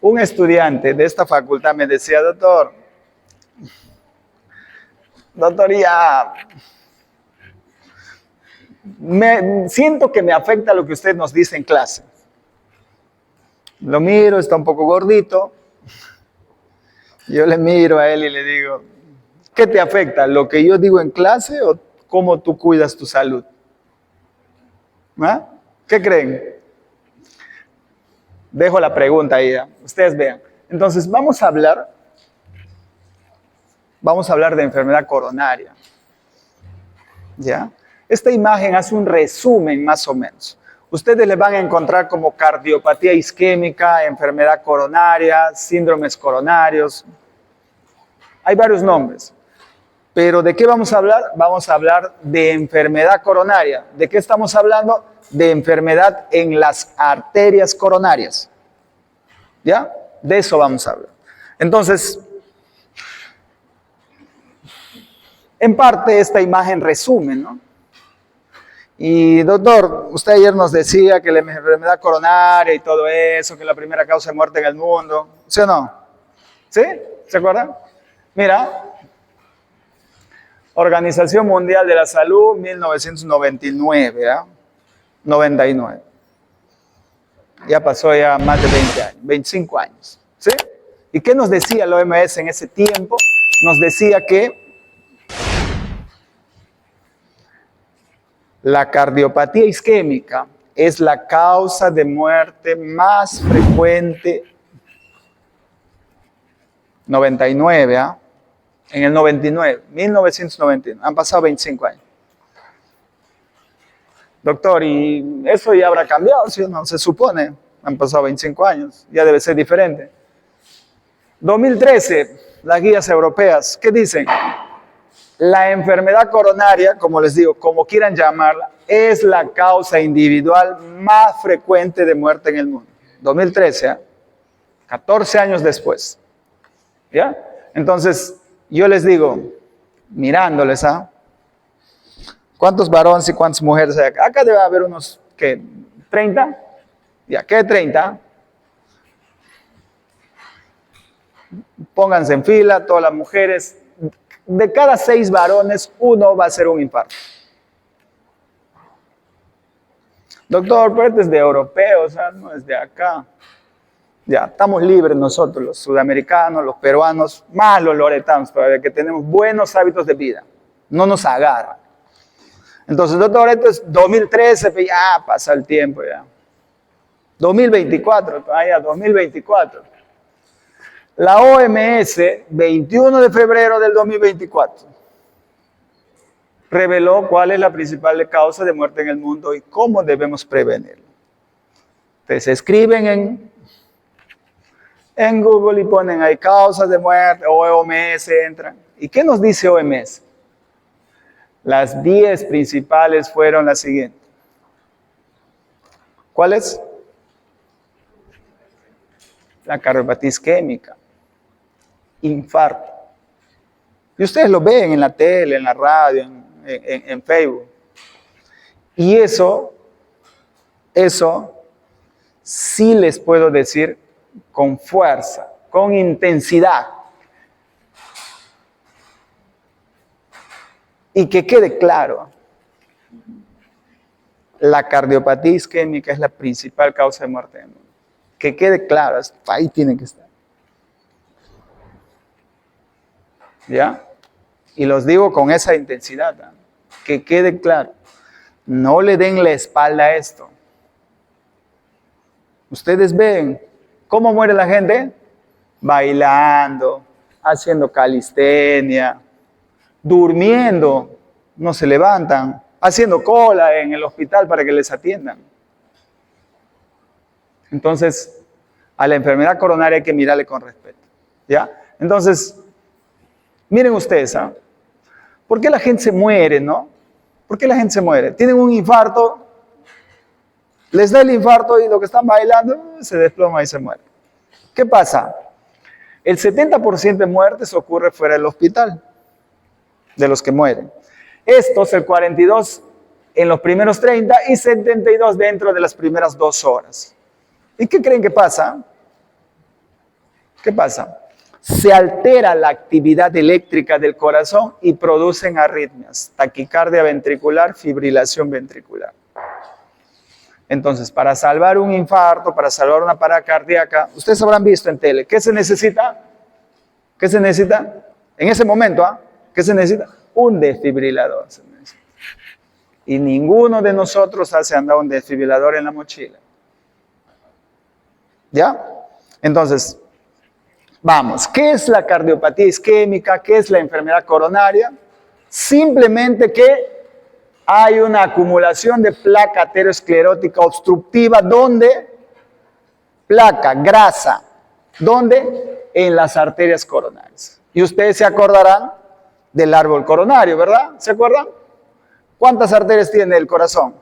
Un estudiante de esta facultad me decía, doctor, ya, siento que me afecta lo que usted nos dice en clase. Lo miro, está un poco gordito. Yo le miro a él y le digo, ¿qué te afecta? ¿Lo que yo digo en clase o cómo tú cuidas tu salud? ¿Ah? ¿Qué creen? Dejo la pregunta ahí, ¿eh? Ustedes vean. Entonces, vamos a hablar de enfermedad coronaria. ¿Ya? Esta imagen hace un resumen más o menos. Ustedes le van a encontrar como cardiopatía isquémica, enfermedad coronaria, síndromes coronarios. Hay varios nombres. Pero ¿de qué vamos a hablar? Vamos a hablar de enfermedad coronaria. ¿De qué estamos hablando? De enfermedad en las arterias coronarias. ¿Ya? De eso vamos a hablar. Entonces, en parte esta imagen resume, ¿no? Y doctor, usted ayer nos decía que la enfermedad coronaria y todo eso, que es la primera causa de muerte en el mundo, ¿sí o no? ¿Sí? ¿Se acuerdan? Mira, Organización Mundial de la Salud, 1999, ¿eh? 99. Ya pasó ya más de 20 años, 25 años, ¿sí? ¿Y qué nos decía la OMS en ese tiempo? Nos decía que la cardiopatía isquémica es la causa de muerte más frecuente. 99, ¿ah? En el 99, 1999, han pasado 25 años. Doctor, ¿y eso ya habrá cambiado? ¿Sí o no? Se supone, han pasado 25 años, ya debe ser diferente. 2013, las guías europeas, ¿qué dicen? La enfermedad coronaria, como les digo, como quieran llamarla, es la causa individual más frecuente de muerte en el mundo. 2013, ¿eh? 14 años después. ¿Ya? Entonces, yo les digo, mirándoles, ¿ah? ¿Cuántos varones y cuántas mujeres hay acá? Acá debe haber unos, ¿qué? ¿30? ¿Ya? ¿Qué 30? Pónganse en fila, todas las mujeres. De cada 6 varones, 1 va a ser un infarto. Doctor, pero este es de europeos, ¿sabes? No es de acá. Ya, estamos libres nosotros, los sudamericanos, los peruanos, más los loretanos todavía, que tenemos buenos hábitos de vida. No nos agarra. Entonces, doctor, esto es 2013, pues ya pasa el tiempo ya. 2024, todavía 2024. La OMS, 21 de febrero del 2024, reveló cuál es la principal causa de muerte en el mundo y cómo debemos prevenirlo. Entonces, escriben en Google y ponen ahí causas de muerte, o OMS entran. ¿Y qué nos dice OMS? Las 10 principales fueron las siguientes. ¿Cuáles? La cardiopatía isquémica, infarto. Y ustedes lo ven en la tele, en la radio, en Facebook. Y eso sí les puedo decir con fuerza, con intensidad. Y que quede claro, la cardiopatía isquémica es la principal causa de muerte en el mundo. Que quede claro, ahí tiene que estar. ¿Ya? Y los digo con esa intensidad, ¿no? Que quede claro. No le den la espalda a esto. Ustedes ven cómo muere la gente, bailando, haciendo calistenia, durmiendo, no se levantan, haciendo cola en el hospital para que les atiendan. Entonces, a la enfermedad coronaria hay que mirarle con respeto. ¿Ya? Entonces, miren ustedes, ¿ah? ¿Por qué la gente se muere, no? ¿Por qué la gente se muere? Tienen un infarto, les da el infarto y lo que están bailando se desploma y se muere. ¿Qué pasa? El 70% de muertes ocurre fuera del hospital, de los que mueren. Estos, el 42% en los primeros 30 y 72% dentro de las primeras 2 horas. ¿Y qué creen que pasa? ¿qué pasa? Se altera la actividad eléctrica del corazón y producen arritmias, taquicardia ventricular, fibrilación ventricular. Entonces, para salvar un infarto, para salvar una parada cardíaca, ustedes habrán visto en tele, ¿qué se necesita? ¿Qué se necesita? En ese momento, ¿qué se necesita? Un desfibrilador. Se necesita. Y ninguno de nosotros hace andar un desfibrilador en la mochila. ¿Ya? Entonces, vamos, ¿qué es la cardiopatía isquémica? ¿Qué es la enfermedad coronaria? Simplemente que hay una acumulación de placa aterosclerótica obstructiva, ¿dónde? Placa, grasa, ¿dónde? En las arterias coronarias. Y ustedes se acordarán del árbol coronario, ¿verdad? ¿Se acuerdan? ¿Cuántas arterias tiene el corazón?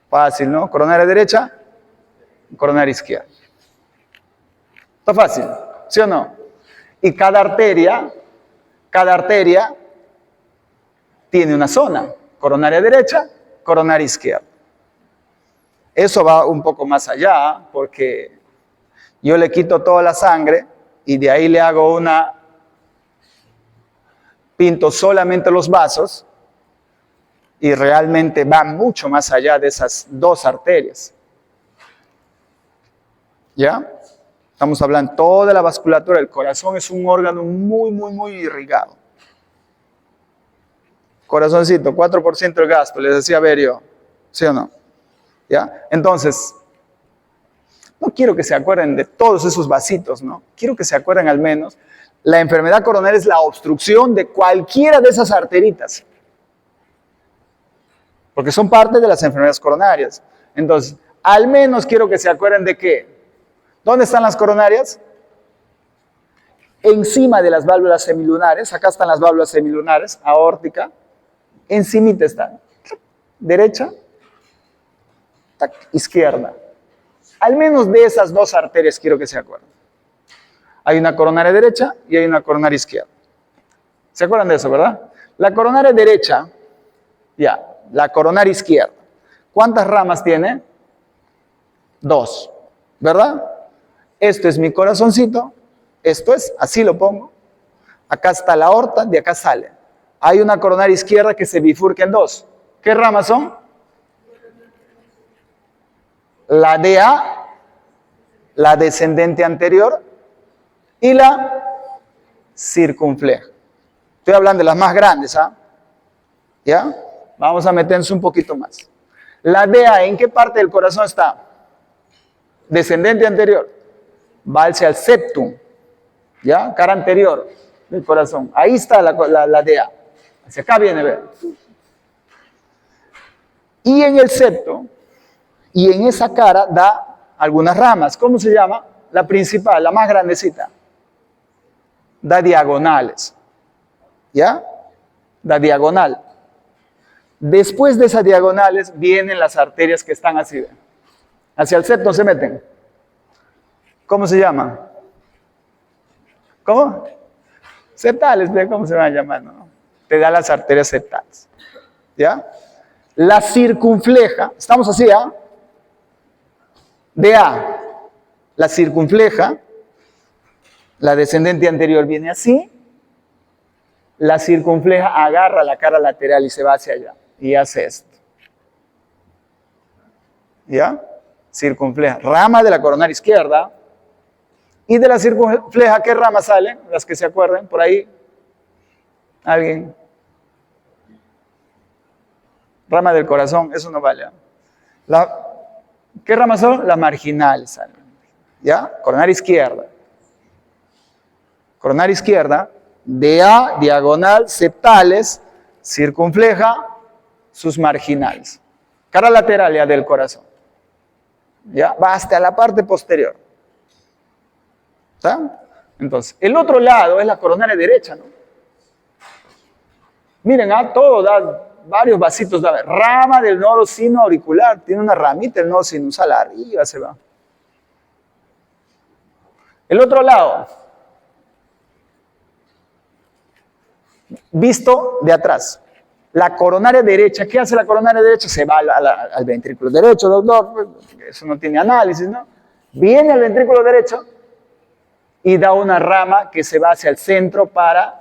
Fácil, ¿no? Coronaria derecha, coronaria izquierda. Está fácil, ¿sí o no? Y cada arteria tiene una zona, coronaria derecha, coronaria izquierda. Eso va un poco más allá, porque yo le quito toda la sangre y de ahí le hago pinto solamente los vasos y realmente va mucho más allá de esas dos arterias. ¿Ya? Estamos hablando toda la vasculatura del corazón, es un órgano muy irrigado. Corazoncito, 4% del gasto, les decía Berio, ¿sí o no? ¿Ya? Entonces, no quiero que se acuerden de todos esos vasitos, ¿no? Quiero que se acuerden al menos, la enfermedad coronaria es la obstrucción de cualquiera de esas arteritas. Porque son parte de las enfermedades coronarias. Entonces, al menos quiero que se acuerden de qué. ¿Dónde están las coronarias? Encima de las válvulas semilunares. Acá están las válvulas semilunares, aórtica. Encimita están. Derecha, izquierda. Al menos de esas dos arterias quiero que se acuerden. Hay una coronaria derecha y hay una coronaria izquierda. ¿Se acuerdan de eso, verdad? La coronaria derecha, la coronaria izquierda. ¿Cuántas ramas tiene? 2, ¿verdad? Esto es mi corazoncito, esto es, así lo pongo. Acá está la aorta, de acá sale. Hay una coronaria izquierda que se bifurca en 2. ¿Qué ramas son? La DA, la descendente anterior y la circunfleja. Estoy hablando de las más grandes, ¿ya? Vamos a meternos un poquito más. La DA, ¿en qué parte del corazón está? Descendente anterior. Va hacia el septum, ¿ya? Cara anterior del corazón. Ahí está la DA. Hacia acá viene, ver. Y en el septo, y en esa cara da algunas ramas. ¿Cómo se llama? La principal, la más grandecita. Da diagonales. ¿Ya? Da diagonal. Después de esas diagonales vienen las arterias que están así. Hacia el septo se meten. ¿Cómo se llama? ¿Cómo? Septales, ¿cómo se van a llamar? ¿No? Te da las arterias septales. ¿Ya? La circunfleja, estamos así, DA, la circunfleja, la descendente anterior viene así, la circunfleja agarra la cara lateral y se va hacia allá, y hace esto. ¿Ya? Circunfleja, rama de la coronaria izquierda, y de la circunfleja, ¿qué ramas salen? Las que se acuerden, por ahí, ¿alguien? Rama del corazón, eso no vale. ¿Qué ramas son? Las marginales. ¿Ya? Coronaria izquierda. Coronaria izquierda, DA, diagonal, septales, circunfleja, sus marginales. Cara lateral ya del corazón. ¿Ya? Va hasta la parte posterior. ¿Está? Entonces, el otro lado es la coronaria derecha, ¿no? Miren, todo da varios vasitos, rama del nodo sino auricular, tiene una ramita el nodo sinusal, arriba se va. El otro lado, visto de atrás, la coronaria derecha, ¿qué hace la coronaria derecha? Se va al ventrículo derecho, doctor, eso no tiene análisis, ¿no? Viene al ventrículo derecho y da una rama que se va hacia el centro para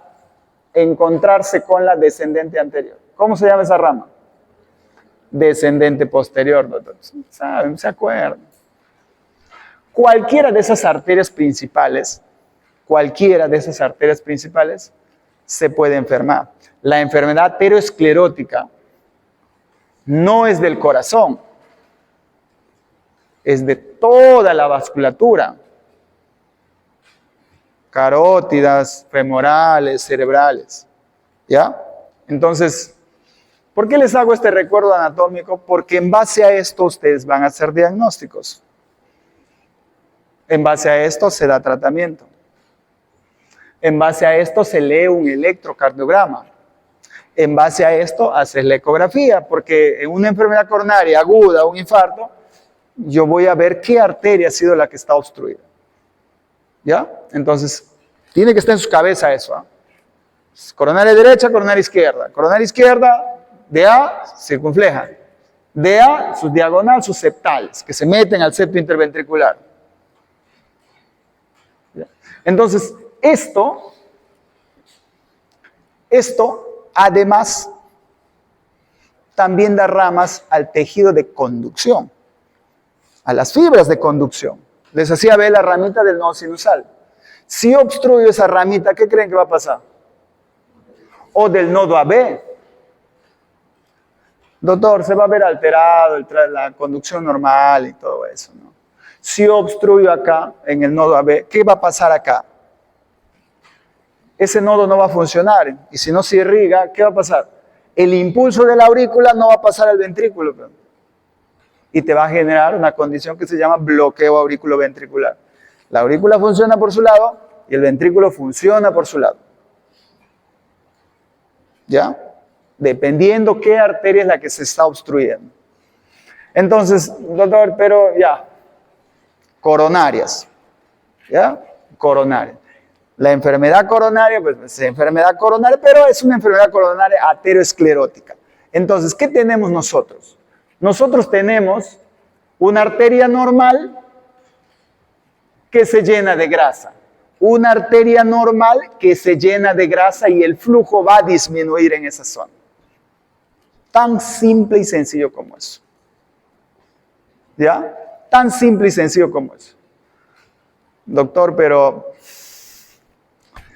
encontrarse con la descendente anterior. ¿Cómo se llama esa rama? Descendente posterior, doctor. ¿Saben? ¿Se acuerdan? Cualquiera de esas arterias principales, se puede enfermar. La enfermedad aterosclerótica no es del corazón, es de toda la vasculatura. Carótidas, femorales, cerebrales. ¿Ya? Entonces, ¿por qué les hago este recuerdo anatómico? Porque en base a esto ustedes van a hacer diagnósticos. En base a esto se da tratamiento. En base a esto se lee un electrocardiograma. En base a esto haces la ecografía, porque en una enfermedad coronaria aguda, un infarto, yo voy a ver qué arteria ha sido la que está obstruida. ¿Ya? Entonces, tiene que estar en su cabeza eso. ¿Eh? Coronaria derecha, coronaria izquierda. Coronaria izquierda, DA, circunfleja. DA, su diagonal, sus septales, que se meten al septo interventricular. ¿Ya? Entonces, esto, además, también da ramas al tejido de conducción, a las fibras de conducción. Les hacía ver la ramita del nodo sinusal. Si obstruyo esa ramita, ¿qué creen que va a pasar? O del nodo AB. Doctor, se va a ver alterado la conducción normal y todo eso, ¿no? Si obstruyo acá, en el nodo AB, ¿qué va a pasar acá? Ese nodo no va a funcionar. Y si no se irriga, ¿qué va a pasar? El impulso de la aurícula no va a pasar al ventrículo. Y te va a generar una condición que se llama bloqueo auriculoventricular. La aurícula funciona por su lado y el ventrículo funciona por su lado. ¿Ya? Dependiendo qué arteria es la que se está obstruyendo. Entonces, doctor, pero ya, coronarias. ¿Ya? Coronarias. La enfermedad coronaria, pues es enfermedad coronaria, pero es una enfermedad coronaria aterosclerótica. Entonces, ¿qué tenemos nosotros? Nosotros tenemos una arteria normal que se llena de grasa. Una arteria normal que se llena de grasa y el flujo va a disminuir en esa zona. Tan simple y sencillo como eso. ¿Ya? Tan simple y sencillo como eso. Doctor, pero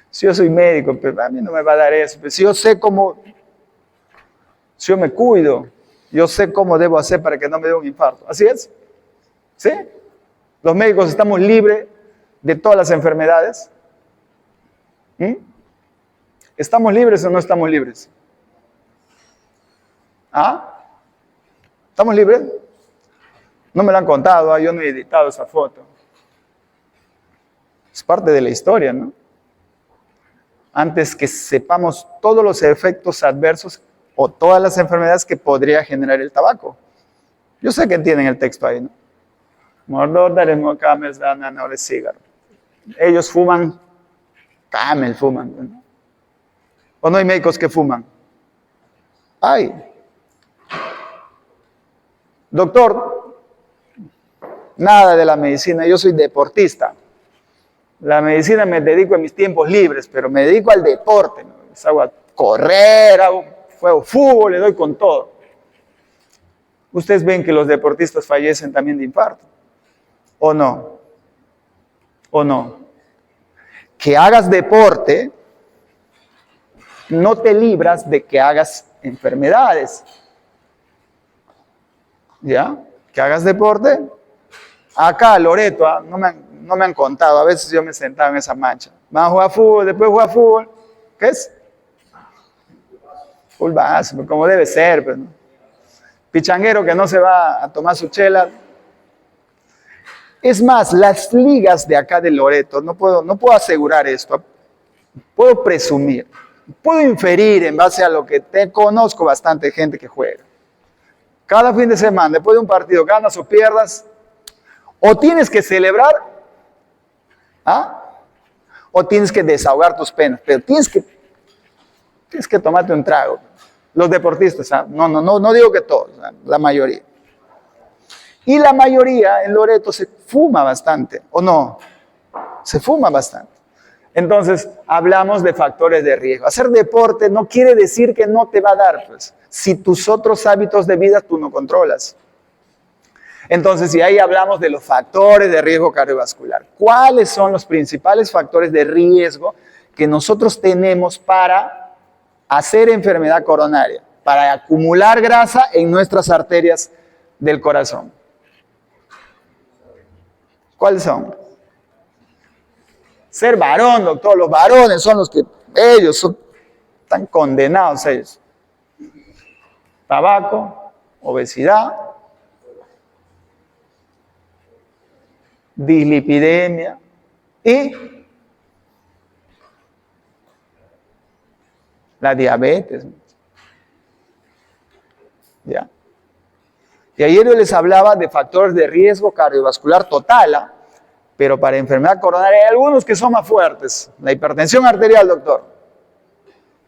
si yo soy médico, pero a mí no me va a dar eso. Pero si yo sé cómo, si yo me cuido, yo sé cómo debo hacer para que no me dé un infarto. ¿Así es? ¿Sí? Los médicos estamos libres de todas las enfermedades. ¿Estamos libres o no estamos libres? ¿Ah? ¿Estamos libres? No me lo han contado, yo no he editado esa foto. Es parte de la historia, ¿no? Antes que sepamos todos los efectos adversos o todas las enfermedades que podría generar el tabaco. Yo sé que entienden el texto ahí, ¿no? Ellos fuman, camel fuman, ¿no? ¿O no hay médicos que fuman? Ay. Doctor, nada de la medicina, yo soy deportista. La medicina me dedico en mis tiempos libres, pero me dedico al deporte, ¿no? Hago a correr, juego fútbol, le doy con todo. Ustedes ven que los deportistas fallecen también de infarto. ¿O no? ¿O no? Que hagas deporte no te libras de que hagas enfermedades. ¿Ya? Que hagas deporte. Acá, Loreto, no me han contado, a veces yo me sentaba en esa mancha. Van a jugar fútbol, después jugar fútbol. ¿Qué es? Full base, como debe ser. Pues, ¿no? Pichanguero que no se va a tomar su chela. Es más, las ligas de acá de Loreto, no puedo asegurar esto, puedo presumir, puedo inferir en base a lo que conozco bastante gente que juega. Cada fin de semana, después de un partido, ganas o pierdas, o tienes que celebrar, o tienes que desahogar tus penas, pero tienes que tomarte un trago. Los deportistas, no digo que todos, la mayoría. Y la mayoría en Loreto se fuma bastante, ¿o no? se fuma bastante. Entonces, hablamos de factores de riesgo. Hacer deporte no quiere decir que no te va a dar, pues, si tus otros hábitos de vida tú no controlas. Entonces, y ahí hablamos de los factores de riesgo cardiovascular. ¿Cuáles son los principales factores de riesgo que nosotros tenemos para hacer enfermedad coronaria, para acumular grasa en nuestras arterias del corazón? ¿Cuáles son? Ser varón, doctor. Los varones son los que están condenados ellos. Tabaco, obesidad, dislipidemia y la diabetes. ¿Ya? Y ayer yo les hablaba de factores de riesgo cardiovascular total, pero para enfermedad coronaria hay algunos que son más fuertes. La hipertensión arterial, doctor.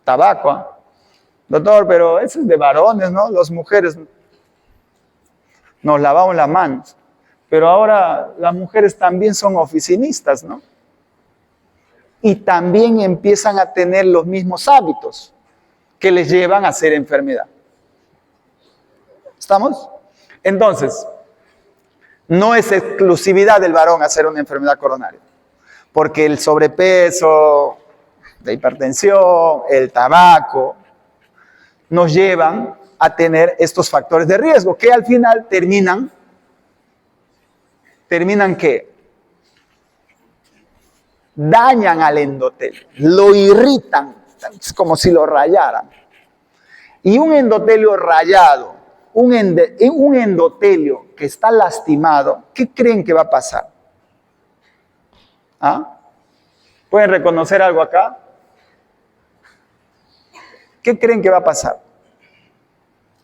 Tabaco, doctor, pero eso es de varones, ¿no? Las mujeres nos lavamos las manos. Pero ahora las mujeres también son oficinistas, ¿no? Y también empiezan a tener los mismos hábitos que les llevan a hacer enfermedad. ¿Estamos? Entonces, no es exclusividad del varón hacer una enfermedad coronaria, porque el sobrepeso, la hipertensión, el tabaco, nos llevan a tener estos factores de riesgo que al final terminan ¿qué? Dañan al endotelio, lo irritan, es como si lo rayaran. Y un endotelio rayado, un endotelio que está lastimado, ¿qué creen que va a pasar? ¿Ah? ¿Pueden reconocer algo acá? ¿Qué creen que va a pasar?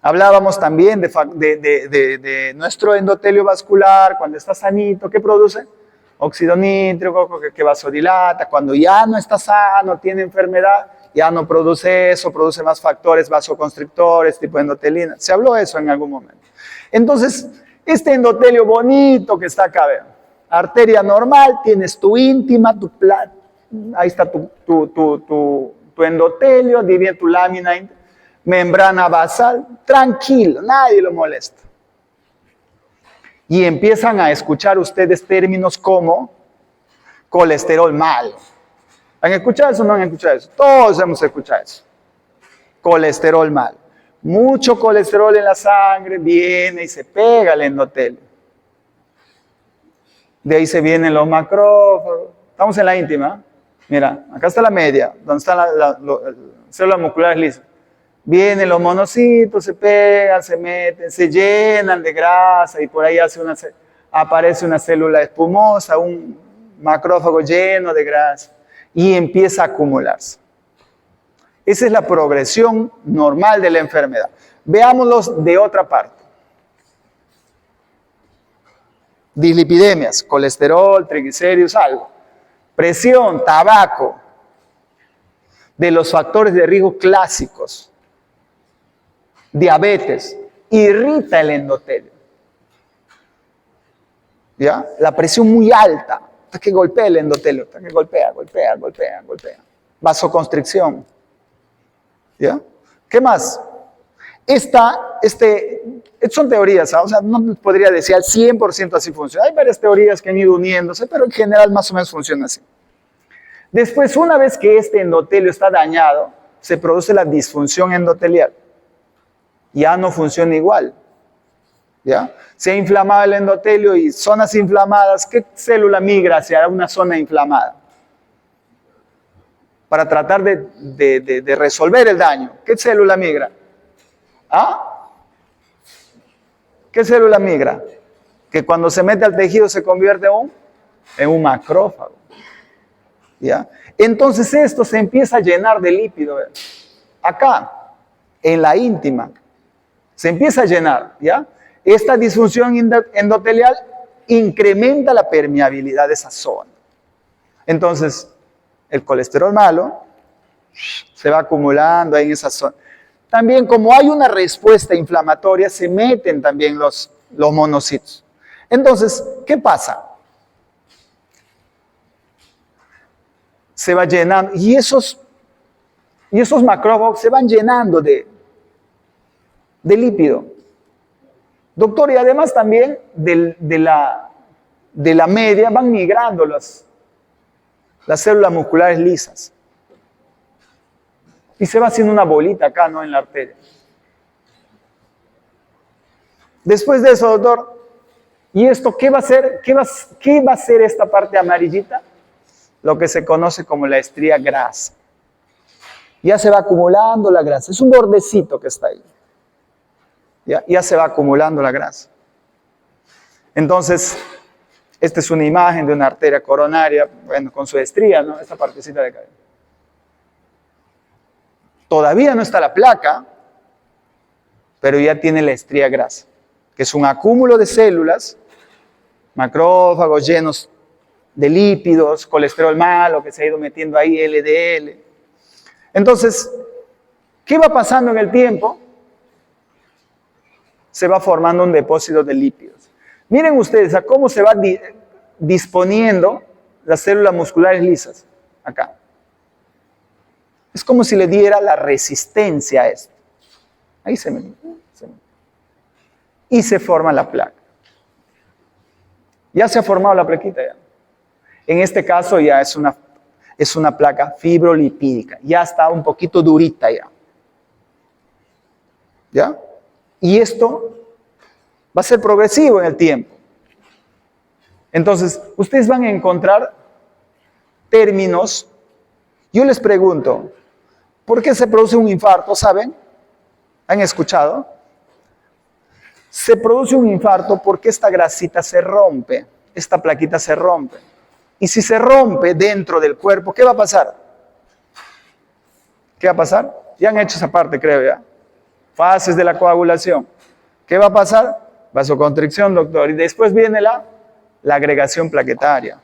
Hablábamos también de nuestro endotelio vascular, cuando está sanito, ¿qué produce? Óxido nítrico, que vasodilata. Cuando ya no está sano, tiene enfermedad, ya no produce eso, produce más factores vasoconstrictores, tipo endotelina. Se habló eso en algún momento. Entonces, este endotelio bonito que está acá, vean, arteria normal, tienes tu íntima, ahí está tu endotelio, divide tu lámina, membrana basal, tranquilo, nadie lo molesta. Y empiezan a escuchar ustedes términos como colesterol malo. ¿Han escuchado eso o no han escuchado eso? Todos hemos escuchado eso. Colesterol malo. Mucho colesterol en la sangre viene y se pega al endotelio. De ahí se vienen los macrófagos. Estamos en la íntima. Mira, acá está la media, donde están las células musculares lisas. Vienen los monocitos, se pegan, se meten, se llenan de grasa y por ahí aparece una célula espumosa, un macrófago lleno de grasa y empieza a acumularse. Esa es la progresión normal de la enfermedad. Veámoslos de otra parte. Dislipidemias, colesterol, triglicéridos, algo. Presión, tabaco. De los factores de riesgo clásicos. Diabetes, irrita el endotelio. ¿Ya? La presión muy alta, hasta que golpea el endotelio, hasta que golpea. Vasoconstricción. ¿Ya? ¿Qué más? Son teorías, ¿ah? O sea, no podría decir al 100% así funciona. Hay varias teorías que han ido uniéndose, pero en general más o menos funciona así. Después, una vez que este endotelio está dañado, se produce la disfunción endotelial. Ya no funciona igual. ¿Ya? Se ha inflamado el endotelio y zonas inflamadas, ¿qué célula migra hacia una zona inflamada? Para tratar de resolver el daño. ¿Qué célula migra? ¿Ah? ¿Qué célula migra? Que cuando se mete al tejido se convierte en un macrófago. ¿Ya? Entonces esto se empieza a llenar de lípido. ¿Ve? Acá, en la íntima, se empieza a llenar. ¿Ya? Esta disfunción endotelial incrementa la permeabilidad de esa zona. Entonces, el colesterol malo se va acumulando ahí en esa zona. También, como hay una respuesta inflamatoria, se meten también los monocitos. Entonces, ¿qué pasa? se va llenando. Y esos macrófagos se van llenando de lípido. Doctor, y además también de la media van migrando las células musculares lisas. Y se va haciendo una bolita acá, ¿no? En la arteria. Después de eso, doctor, ¿y esto qué va a hacer? ¿Qué va a hacer esta parte amarillita? Lo que se conoce como la estría grasa. Ya se va acumulando la grasa. Es un bordecito que está ahí. Ya se va acumulando la grasa. Entonces, esta es una imagen de una arteria coronaria, bueno, con su estría, ¿no? Esta partecita de acá. Todavía no está la placa, pero ya tiene la estría grasa, que es un acúmulo de células, macrófagos llenos de lípidos, colesterol malo que se ha ido metiendo ahí, LDL. Entonces, ¿qué va pasando en el tiempo? Se va formando un depósito de lípidos. Miren ustedes a cómo se va disponiendo las células musculares lisas. Acá. Es como si le diera la resistencia a esto. Ahí se mete. Y se forma la placa. Ya se ha formado la plaquita ya. En este caso ya es una placa fibrolipídica. Ya está un poquito durita ya. ¿Ya? Y esto va a ser progresivo en el tiempo. Entonces, ustedes van a encontrar términos. Yo les pregunto, ¿por qué se produce un infarto? ¿Saben? ¿Han escuchado? Se produce un infarto porque esta grasita se rompe, esta plaquita se rompe. Y si se rompe dentro del cuerpo, ¿qué va a pasar? ¿Qué va a pasar? Ya han hecho esa parte, creo ya. Fases de la coagulación. ¿Qué va a pasar? Vasoconstricción, doctor. Y después viene la agregación plaquetaria.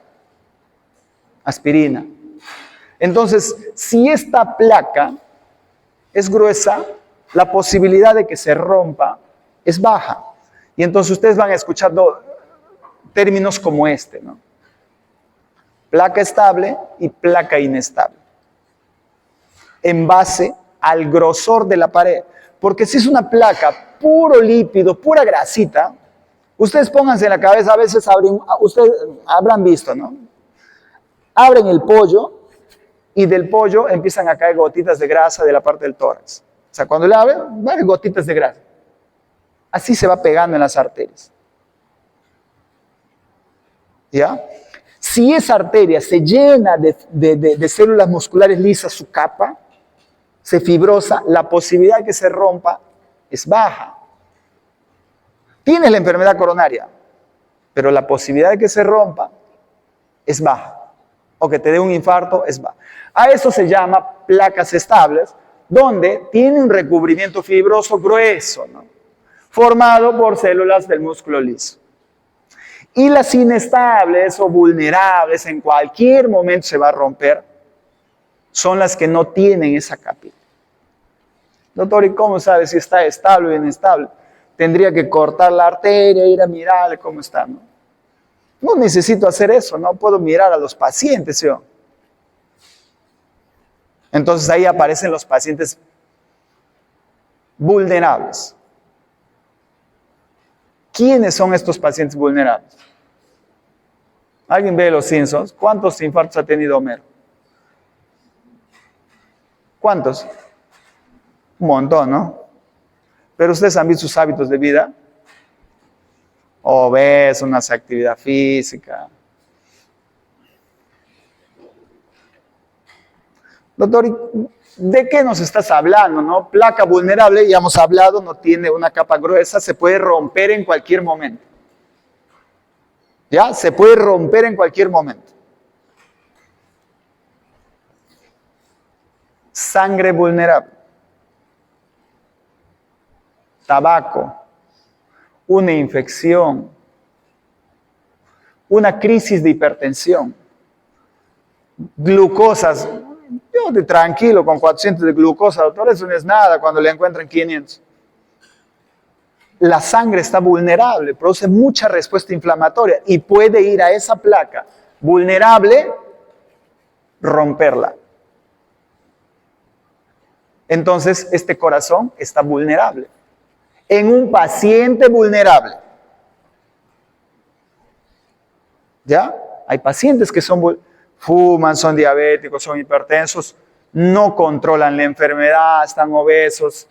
Aspirina. Entonces, si esta placa es gruesa, la posibilidad de que se rompa es baja. Y entonces ustedes van a escuchar términos como este, ¿no? Placa estable y placa inestable. En base al grosor de la pared. Porque si es una placa puro lípido, pura grasita, ustedes pónganse en la cabeza, a veces ustedes habrán visto, ¿no? Abren el pollo y del pollo empiezan a caer gotitas de grasa de la parte del tórax. O sea, cuando le abren, va a haber gotitas de grasa. Así se va pegando en las arterias. ¿Ya? Si esa arteria se llena de células musculares lisas, su capa, se fibrosa, la posibilidad de que se rompa es baja. Tienes la enfermedad coronaria, pero la posibilidad de que se rompa es baja. O que te dé un infarto es baja. A eso se llama placas estables, donde tiene un recubrimiento fibroso grueso, ¿no? Formado por células del músculo liso. Y las inestables o vulnerables, en cualquier momento se va a romper, son las que no tienen esa capita. Doctor, ¿y cómo sabe si está estable o inestable? Tendría que cortar la arteria, ir a mirarle cómo está, ¿no? No necesito hacer eso, no puedo mirar a los pacientes, ¿sí? Entonces ahí aparecen los pacientes vulnerables. ¿Quiénes son estos pacientes vulnerables? ¿Alguien ve Los Simpsons? ¿Cuántos infartos ha tenido Homero? ¿Cuántos? Un montón, ¿no? Pero ustedes han visto sus hábitos de vida. Obeso, no hace actividad física. Doctor, ¿de qué nos estás hablando, no? Placa vulnerable, ya hemos hablado, no tiene una capa gruesa, se puede romper en cualquier momento. ¿Ya? Se puede romper en cualquier momento. Sangre vulnerable. Tabaco. Una infección. Una crisis de hipertensión. Glucosas. Yo de tranquilo con 400 de glucosa, doctor, eso no es nada cuando le encuentran 500. La sangre está vulnerable, produce mucha respuesta inflamatoria y puede ir a esa placa vulnerable romperla. Entonces, este corazón está vulnerable. En un paciente vulnerable. ¿Ya? Hay pacientes que fuman, son diabéticos, son hipertensos, no controlan la enfermedad, están obesos,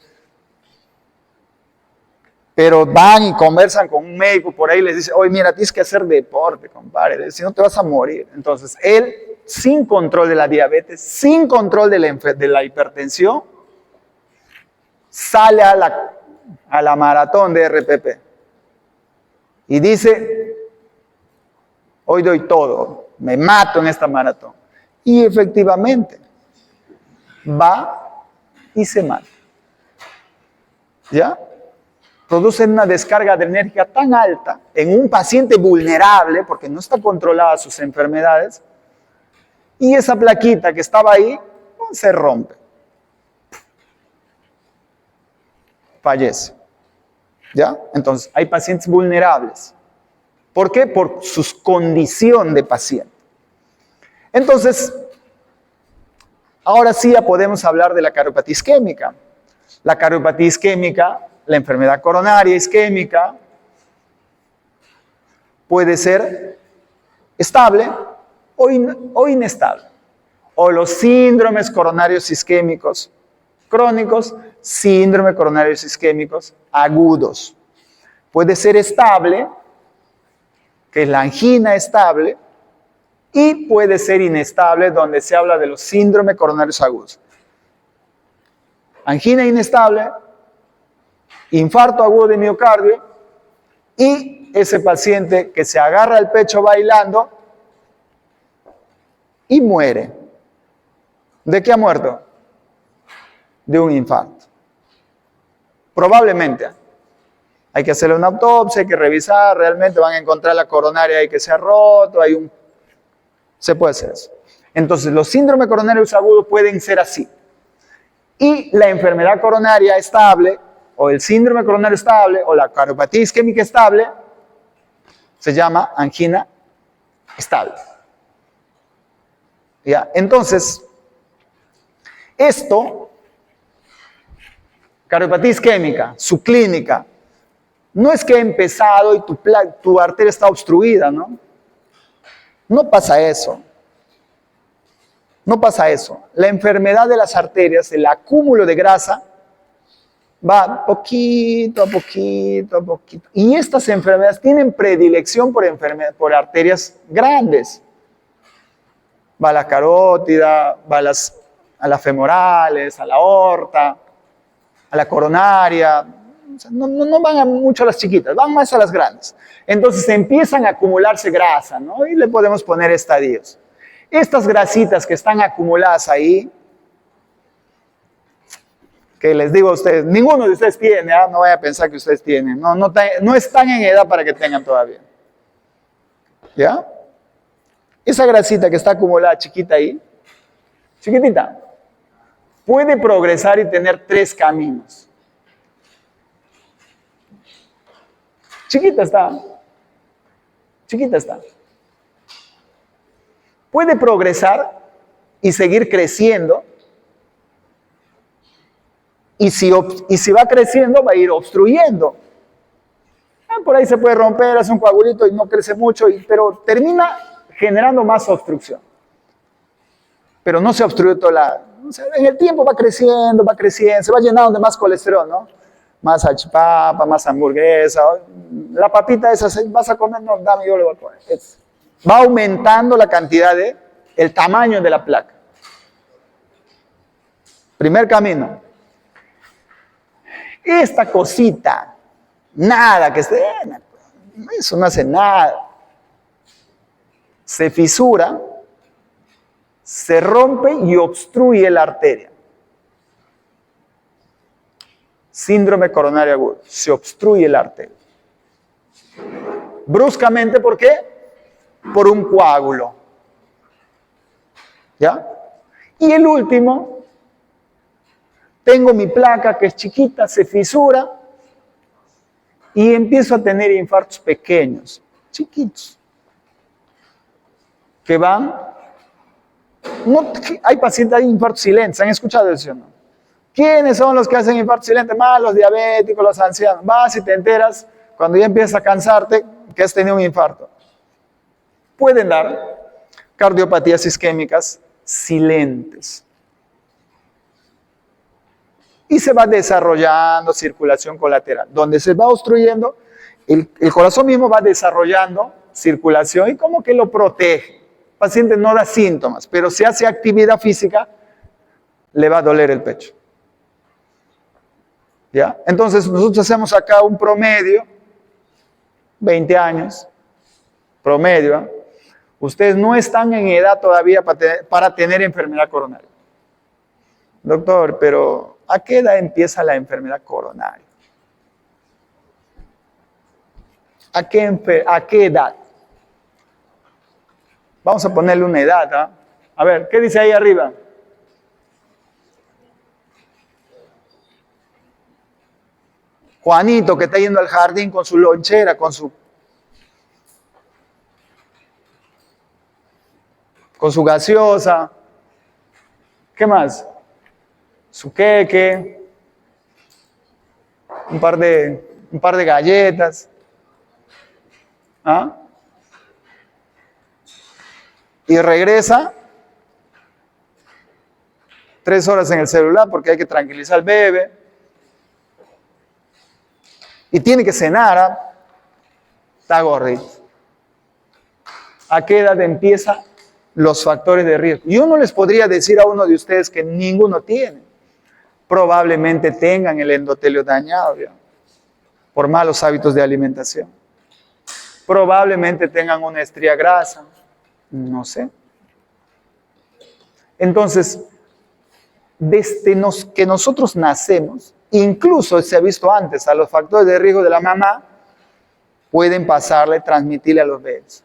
pero van y conversan con un médico por ahí y les dice, oye, mira, tienes que hacer deporte, compadre, si no te vas a morir. Entonces, él, sin control de la diabetes, sin control de la hipertensión, sale a la maratón de RPP y dice, hoy doy todo, me mato en esta maratón. Y efectivamente, va y se mata. ¿Ya? Producen una descarga de energía tan alta en un paciente vulnerable, porque no está controlada sus enfermedades, y esa plaquita que estaba ahí se rompe. Fallece. ¿Ya? Entonces, hay pacientes vulnerables. ¿Por qué? Por su condición de paciente. Entonces, ahora sí ya podemos hablar de la cariopatía isquémica. La cariopatía isquémica, la enfermedad coronaria isquémica, puede ser estable o inestable. O los síndromes coronarios isquémicos crónicos, síndrome coronarios isquémicos agudos. Puede ser estable, que es la angina estable, y puede ser inestable, donde se habla de los síndromes coronarios agudos. Angina inestable, infarto agudo de miocardio, y ese paciente que se agarra el pecho bailando y muere. ¿De qué ha muerto? De un infarto. Probablemente. Hay que hacerle una autopsia, hay que revisar, realmente van a encontrar la coronaria ahí que se ha roto, se puede hacer eso. Entonces, los síndromes coronarios agudos pueden ser así. Y la enfermedad coronaria estable, o el síndrome coronario estable, o la cariopatía isquémica estable, se llama angina estable. ¿Ya? Entonces, esto, cariopatía isquémica, su clínica, no es que ha empezado y tu arteria está obstruida, ¿no? No pasa eso. No pasa eso. La enfermedad de las arterias, el acúmulo de grasa, va poquito a poquito a poquito. Y estas enfermedades tienen predilección por arterias grandes. Va a la carótida, va a las femorales, a la aorta, a la coronaria. O sea, no van mucho a las chiquitas, van más a las grandes. Entonces empiezan a acumularse grasa, ¿no? Y le podemos poner estadios. Estas grasitas que están acumuladas ahí, que les digo a ustedes, ninguno de ustedes tiene, ¿eh? No vaya a pensar que ustedes tienen, no están en edad para que tengan todavía. ¿Ya? Esa grasita que está acumulada chiquita ahí, chiquitita, puede progresar y tener 3 caminos. Chiquita está. Chiquita está. Puede progresar y seguir creciendo. Y si va creciendo, va a ir obstruyendo. Por ahí se puede romper, hace un coagulito y no crece mucho, pero termina generando más obstrucción. Pero no se obstruye o sea, en el tiempo va creciendo, se va llenando de más colesterol, ¿no? Más salchipapa, más hamburguesa. La papita esa, ¿vas a comer? No, dame, yo le voy a poner. Va aumentando la cantidad el tamaño de la placa. Primer camino. Esta cosita, nada, eso no hace nada. Se fisura, se rompe y obstruye la arteria. Síndrome coronario agudo, se obstruye la arteria. Bruscamente, ¿por qué? Por un coágulo. ¿Ya? Y el último, tengo mi placa que es chiquita, se fisura y empiezo a tener infartos pequeños, chiquitos, que van No, hay pacientes, hay infartos silentes, ¿han escuchado eso o no? ¿Quiénes son los que hacen infarto silente? Más los diabéticos, los ancianos. Vas y te enteras, cuando ya empiezas a cansarte, que has tenido un infarto. Pueden dar cardiopatías isquémicas silentes. Y se va desarrollando circulación colateral. Donde se va obstruyendo, el corazón mismo va desarrollando circulación y como que lo protege. El paciente no da síntomas, pero si hace actividad física, le va a doler el pecho. ¿Ya? Entonces nosotros hacemos acá un promedio, 20 años, promedio. ¿Eh? Ustedes no están en edad todavía para tener enfermedad coronaria. Doctor, pero ¿a qué edad empieza la enfermedad coronaria? ¿A qué edad? Vamos a ponerle una edad. ¿eh? A ver, ¿qué dice ahí arriba? Juanito, que está yendo al jardín con su lonchera, con su gaseosa. ¿Qué más? Su queque, un par de galletas. ¿Ah? Y regresa 3 horas en el celular porque hay que tranquilizar al bebé. Y tiene que cenar. ¿Ah? Está gordito. ¿A qué edad empiezan los factores de riesgo? Yo no les podría decir a uno de ustedes que ninguno tiene. Probablemente tengan el endotelio dañado ya, por malos hábitos de alimentación. Probablemente tengan una estría grasa. No sé. Entonces, desde que nosotros nacemos, incluso se ha visto antes, a los factores de riesgo de la mamá, pueden pasarle, transmitirle a los bebés.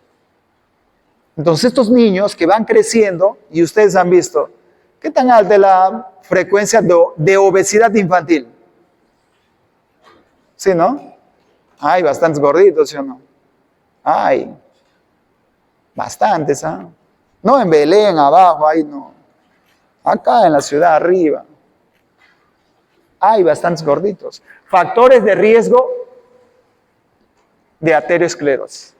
Entonces, estos niños que van creciendo, y ustedes han visto, ¿qué tan alta es la frecuencia de obesidad infantil? ¿Sí, no? Hay bastantes gorditos, ¿sí o no? Hay bastantes, ¿ah? No en Belén, abajo, ahí no. Acá en la ciudad, arriba. Hay bastantes gorditos. Factores de riesgo de arteriosclerosis.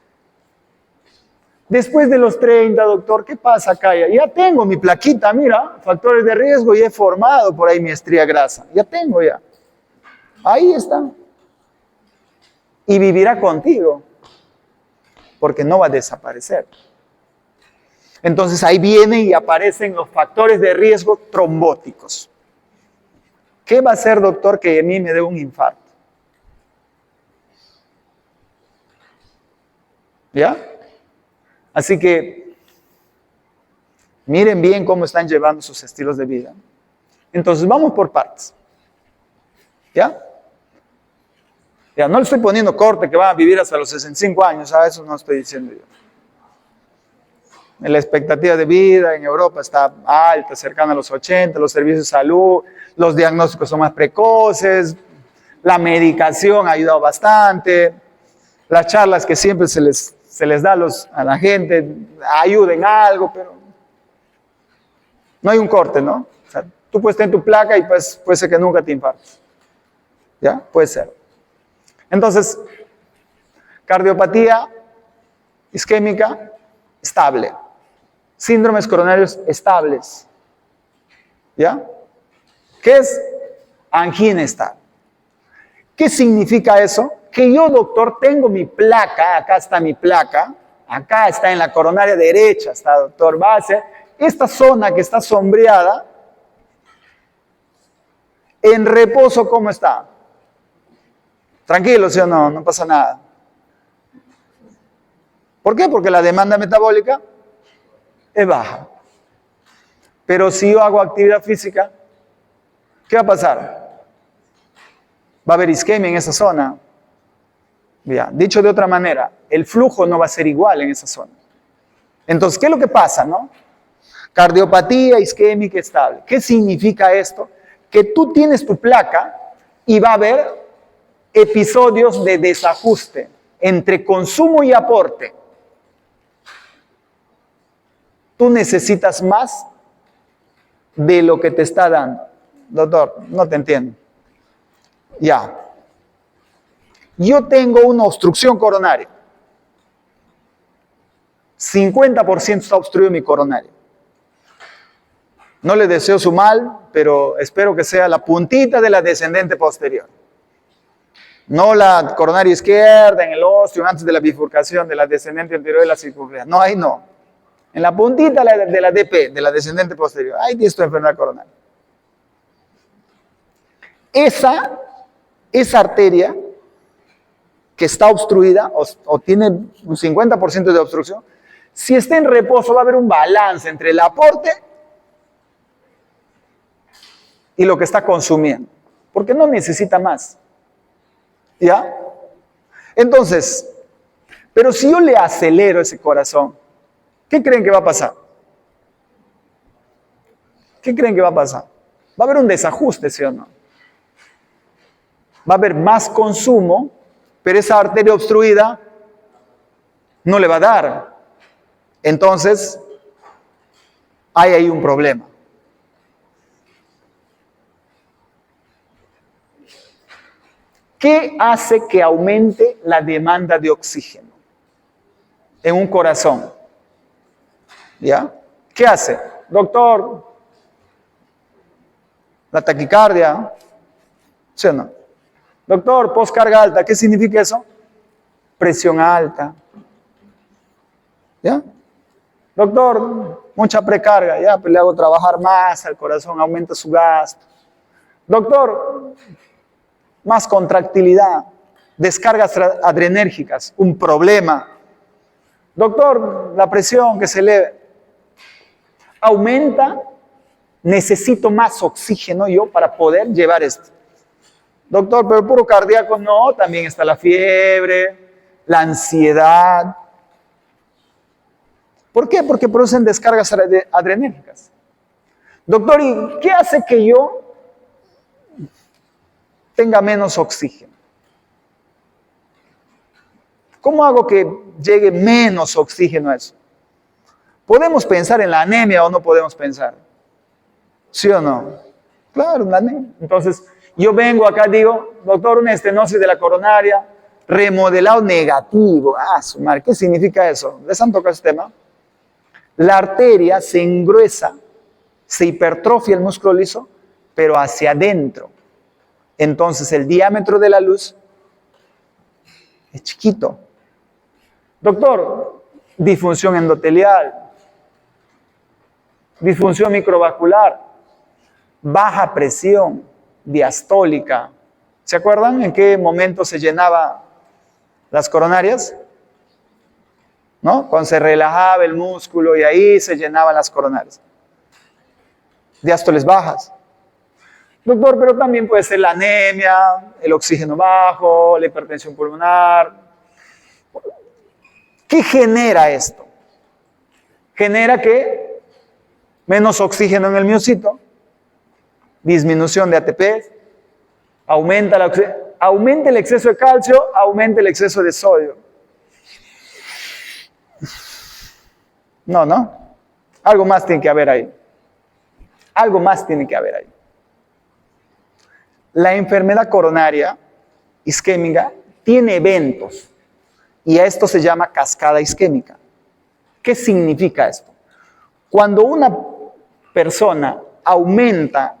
Después de los 30, doctor, ¿qué pasa acá? Ya tengo mi plaquita, mira, factores de riesgo y he formado por ahí mi estría grasa. Ya tengo ya. Ahí está. Y vivirá contigo, porque no va a desaparecer. Entonces ahí vienen y aparecen los factores de riesgo trombóticos. ¿Qué va a hacer, doctor, que a mí me dé un infarto? ¿Ya? Así que miren bien cómo están llevando sus estilos de vida. Entonces vamos por partes. ¿Ya? Ya, no le estoy poniendo corte que van a vivir hasta los 65 años, a eso no estoy diciendo yo. La expectativa de vida en Europa está alta, cercana a los 80, los servicios de salud, los diagnósticos son más precoces, la medicación ha ayudado bastante, las charlas que siempre se les da a la gente ayuden en algo, pero no hay un corte, ¿no? O sea, tú puedes tener tu placa y pues, puede ser que nunca te infartes. ¿Ya? Puede ser. Entonces, cardiopatía isquémica estable. Síndromes coronarios estables. ¿Ya? ¿Qué es angina estable? ¿Qué significa eso? Que yo, doctor, tengo mi placa, acá está mi placa, acá está en la coronaria derecha, está doctor base, esta zona que está sombreada, en reposo, ¿cómo está? Tranquilo, ¿sí o no? No pasa nada. ¿Por qué? Porque la demanda metabólica es baja. Pero si yo hago actividad física, ¿qué va a pasar? Va a haber isquemia en esa zona. Ya, dicho de otra manera, el flujo no va a ser igual en esa zona. Entonces, ¿qué es lo que pasa, no? Cardiopatía isquémica estable. ¿Qué significa esto? Que tú tienes tu placa y va a haber episodios de desajuste entre consumo y aporte. Tú necesitas más de lo que te está dando. Doctor, no te entiendo. Ya. Yo tengo una obstrucción coronaria. 50% está obstruido mi coronario. No le deseo su mal, pero espero que sea la puntita de la descendente posterior. No la coronaria izquierda, en el ostium, antes de la bifurcación de la descendente anterior de la circunfleja. No, ahí no. En la puntita de la DP, de la descendente posterior. Ahí tienes tu enfermedad coronaria. Esa arteria que está obstruida o tiene un 50% de obstrucción, si está en reposo va a haber un balance entre el aporte y lo que está consumiendo, porque no necesita más. ¿Ya? Entonces, pero si yo le acelero ese corazón, ¿qué creen que va a pasar? ¿Qué creen que va a pasar? Va a haber un desajuste, ¿sí o no? Va a haber más consumo, pero esa arteria obstruida no le va a dar. Entonces, hay ahí un problema. ¿Qué hace que aumente la demanda de oxígeno en un corazón? ¿Ya? ¿Qué hace? Doctor, la taquicardia, ¿sí o no? Doctor, poscarga alta, ¿qué significa eso? Presión alta. ¿Ya? Doctor, mucha precarga, ya, pues le hago trabajar más al corazón, aumenta su gasto. Doctor, más contractilidad, descargas adrenérgicas, un problema. Doctor, la presión que se eleve. Aumenta, necesito más oxígeno yo para poder llevar esto. Doctor, pero el puro cardíaco no, también está la fiebre, la ansiedad. ¿Por qué? Porque producen descargas adrenérgicas. Doctor, ¿y qué hace que yo tenga menos oxígeno? ¿Cómo hago que llegue menos oxígeno a eso? ¿Podemos pensar en la anemia o no podemos pensar? ¿Sí o no? Claro, la anemia. Entonces, yo vengo acá, digo, doctor, una estenosis de la coronaria, remodelado negativo. Su madre, ¿qué significa eso? ¿Les han tocado ese tema? La arteria se engruesa, se hipertrofia el músculo liso, pero hacia adentro. Entonces el diámetro de la luz es chiquito. Doctor, disfunción endotelial, disfunción microvascular, baja presión diastólica. ¿Se acuerdan en qué momento se llenaba las coronarias? ¿No? Cuando se relajaba el músculo y ahí se llenaban las coronarias. Diástoles bajas. Doctor, pero también puede ser la anemia, el oxígeno bajo, la hipertensión pulmonar. ¿Qué genera esto? Genera que menos oxígeno en el miocito, disminución de ATP, aumenta el exceso de calcio, aumenta el exceso de sodio. No. Algo más tiene que haber ahí. Algo más tiene que haber ahí. La enfermedad coronaria isquémica tiene eventos y a esto se llama cascada isquémica. ¿Qué significa esto? Cuando una persona aumenta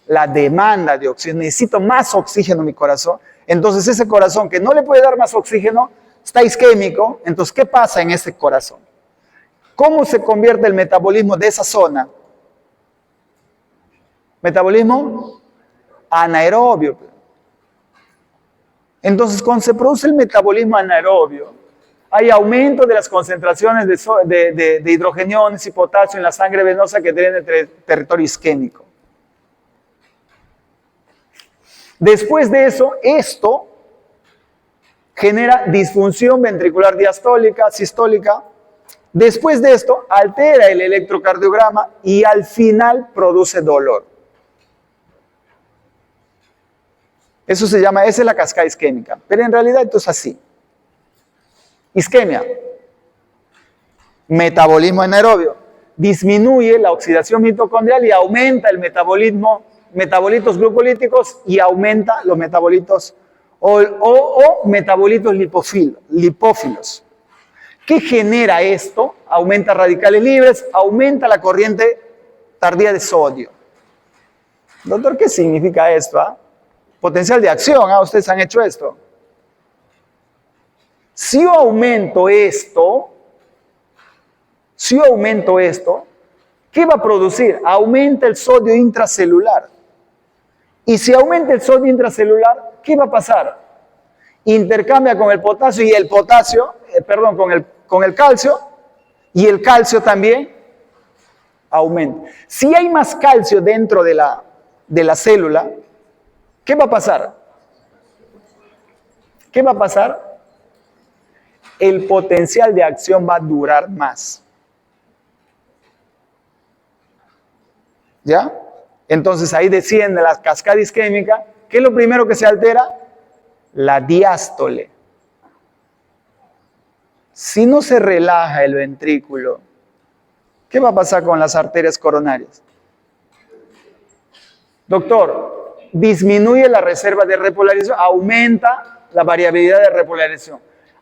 la demanda de oxígeno, necesito más oxígeno en mi corazón, entonces ese corazón que no le puede dar más oxígeno está isquémico. Entonces, ¿qué pasa en ese corazón? ¿Cómo se convierte el metabolismo de esa zona? Metabolismo anaerobio. Entonces, cuando se produce el metabolismo anaerobio, hay aumento de las concentraciones de hidrogeniones y potasio en la sangre venosa que tiene el territorio isquémico. Después de eso, esto genera disfunción ventricular diastólica, sistólica. Después de esto, altera el electrocardiograma y al final produce dolor. Eso se llama, esa es la cascada isquémica. Pero en realidad esto es así. Isquemia, metabolismo anaerobio, disminuye la oxidación mitocondrial y aumenta el metabolitos glucolíticos y aumenta los metabolitos o metabolitos lipófilos. ¿Qué genera esto? Aumenta radicales libres, aumenta la corriente tardía de sodio. Doctor, ¿qué significa esto? Potencial de acción, ustedes han hecho esto. Si yo aumento esto, ¿qué va a producir? Aumenta el sodio intracelular. Y si aumenta el sodio intracelular, ¿qué va a pasar? Intercambia con el potasio y el potasio, con el calcio, y el calcio también aumenta. Si hay más calcio dentro de la célula, ¿qué va a pasar? ¿Qué va a pasar? El potencial de acción va a durar más. ¿Ya? Entonces ahí desciende la cascada isquémica. ¿Qué es lo primero que se altera? La diástole. Si no se relaja el ventrículo, ¿qué va a pasar con las arterias coronarias? Doctor, disminuye la reserva de repolarización, aumenta la variabilidad de repolarización,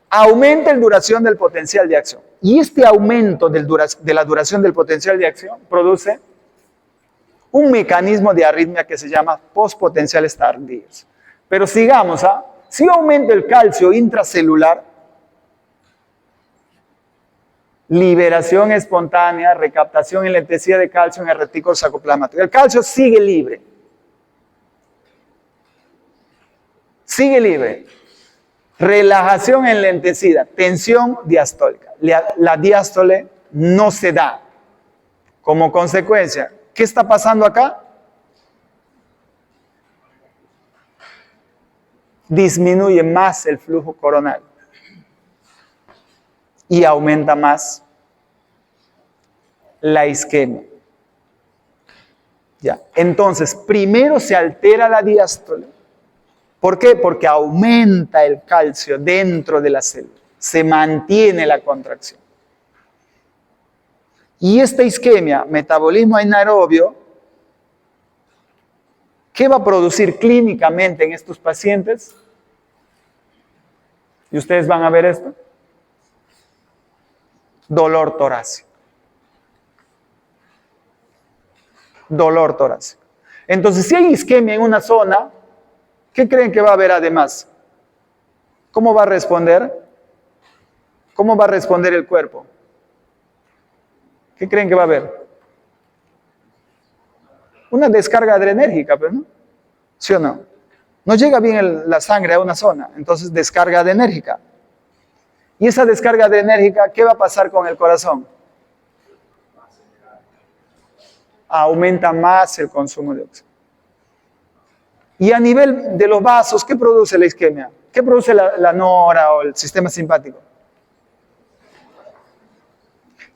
aumenta la duración del potencial de acción. Y este aumento de la duración del potencial de acción produce un mecanismo de arritmia que se llama postpotenciales tardíos. Pero sigamos, si aumenta el calcio intracelular, liberación espontánea, recaptación y lenticidad de calcio en el retículo sarcoplasmático. El calcio sigue libre. Sigue libre. Relajación en lenticidad, tensión diastólica. La diástole no se da. Como consecuencia, ¿qué está pasando acá? Disminuye más el flujo coronario y aumenta más la isquemia. Ya. Entonces, primero se altera la diástole. ¿Por qué? Porque aumenta el calcio dentro de la célula. Se mantiene la contracción. Y esta isquemia, metabolismo anaerobio, ¿qué va a producir clínicamente en estos pacientes? Y ustedes van a ver esto. Dolor torácico. Dolor torácico. Entonces, si hay isquemia en una zona, ¿qué creen que va a haber además? ¿Cómo va a responder? ¿Cómo va a responder el cuerpo? ¿Qué creen que va a haber? Una descarga adrenérgica, ¿no? ¿Sí o no? No llega bien la sangre a una zona, entonces descarga adrenérgica. Y esa descarga adrenérgica, ¿qué va a pasar con el corazón? Aumenta más el consumo de oxígeno. Y a nivel de los vasos, ¿qué produce la isquemia? ¿Qué produce la nora o el sistema simpático?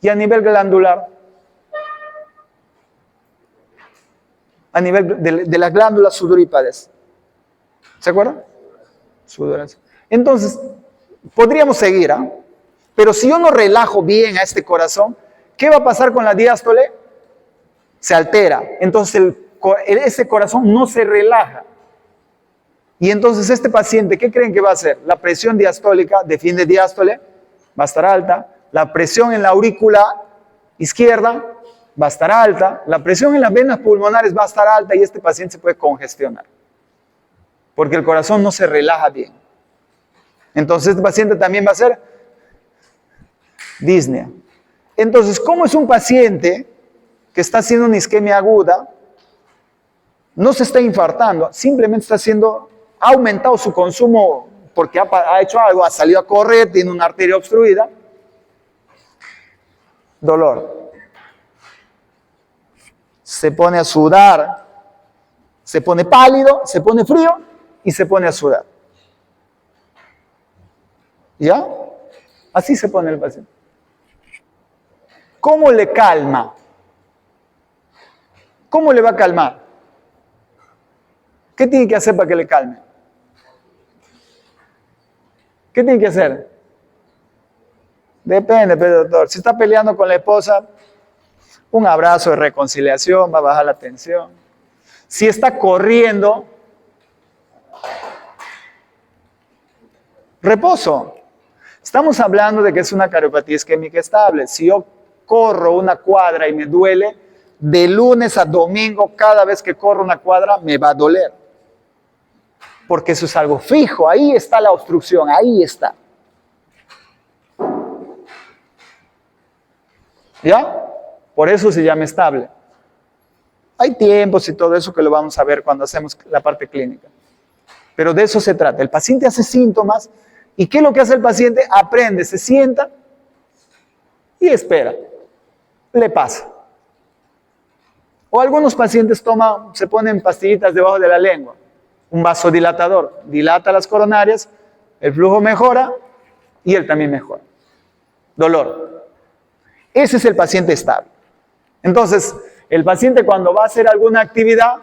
Y a nivel glandular, a nivel de las glándulas sudoríparas. ¿Se acuerdan? Sudoras. Entonces, podríamos seguir, pero si yo no relajo bien a este corazón, ¿qué va a pasar con la diástole? Se altera. Entonces, ese corazón no se relaja. Y entonces este paciente, ¿qué creen que va a hacer? La presión diastólica, defiende diástole, va a estar alta. La presión en la aurícula izquierda va a estar alta. La presión en las venas pulmonares va a estar alta y este paciente se puede congestionar. Porque el corazón no se relaja bien. Entonces este paciente también va a ser disnea. Entonces, ¿cómo es un paciente que está haciendo una isquemia aguda? No se está infartando, simplemente ha aumentado su consumo porque ha hecho algo, ha salido a correr, tiene una arteria obstruida. Dolor. Se pone a sudar, se pone pálido, se pone frío y se pone a sudar. ¿Ya? Así se pone el paciente. ¿Cómo le calma? ¿Cómo le va a calmar? ¿Qué tiene que hacer para que le calme? ¿Qué tiene que hacer? Depende, pero doctor. Si está peleando con la esposa, un abrazo de reconciliación va a bajar la tensión. Si está corriendo, reposo. Estamos hablando de que es una cardiopatía isquémica estable. Si yo corro una cuadra y me duele, de lunes a domingo, cada vez que corro una cuadra, me va a doler. Porque eso es algo fijo. Ahí está la obstrucción, ahí está. ¿Ya? Por eso se llama estable. Hay tiempos y todo eso que lo vamos a ver cuando hacemos la parte clínica. Pero de eso se trata. El paciente hace síntomas y ¿qué es lo que hace el paciente? Aprende, se sienta y espera. Le pasa. O algunos pacientes se ponen pastillitas debajo de la lengua. Un vasodilatador. Dilata las coronarias, el flujo mejora y él también mejora. Dolor. Ese es el paciente estable. Entonces, el paciente cuando va a hacer alguna actividad,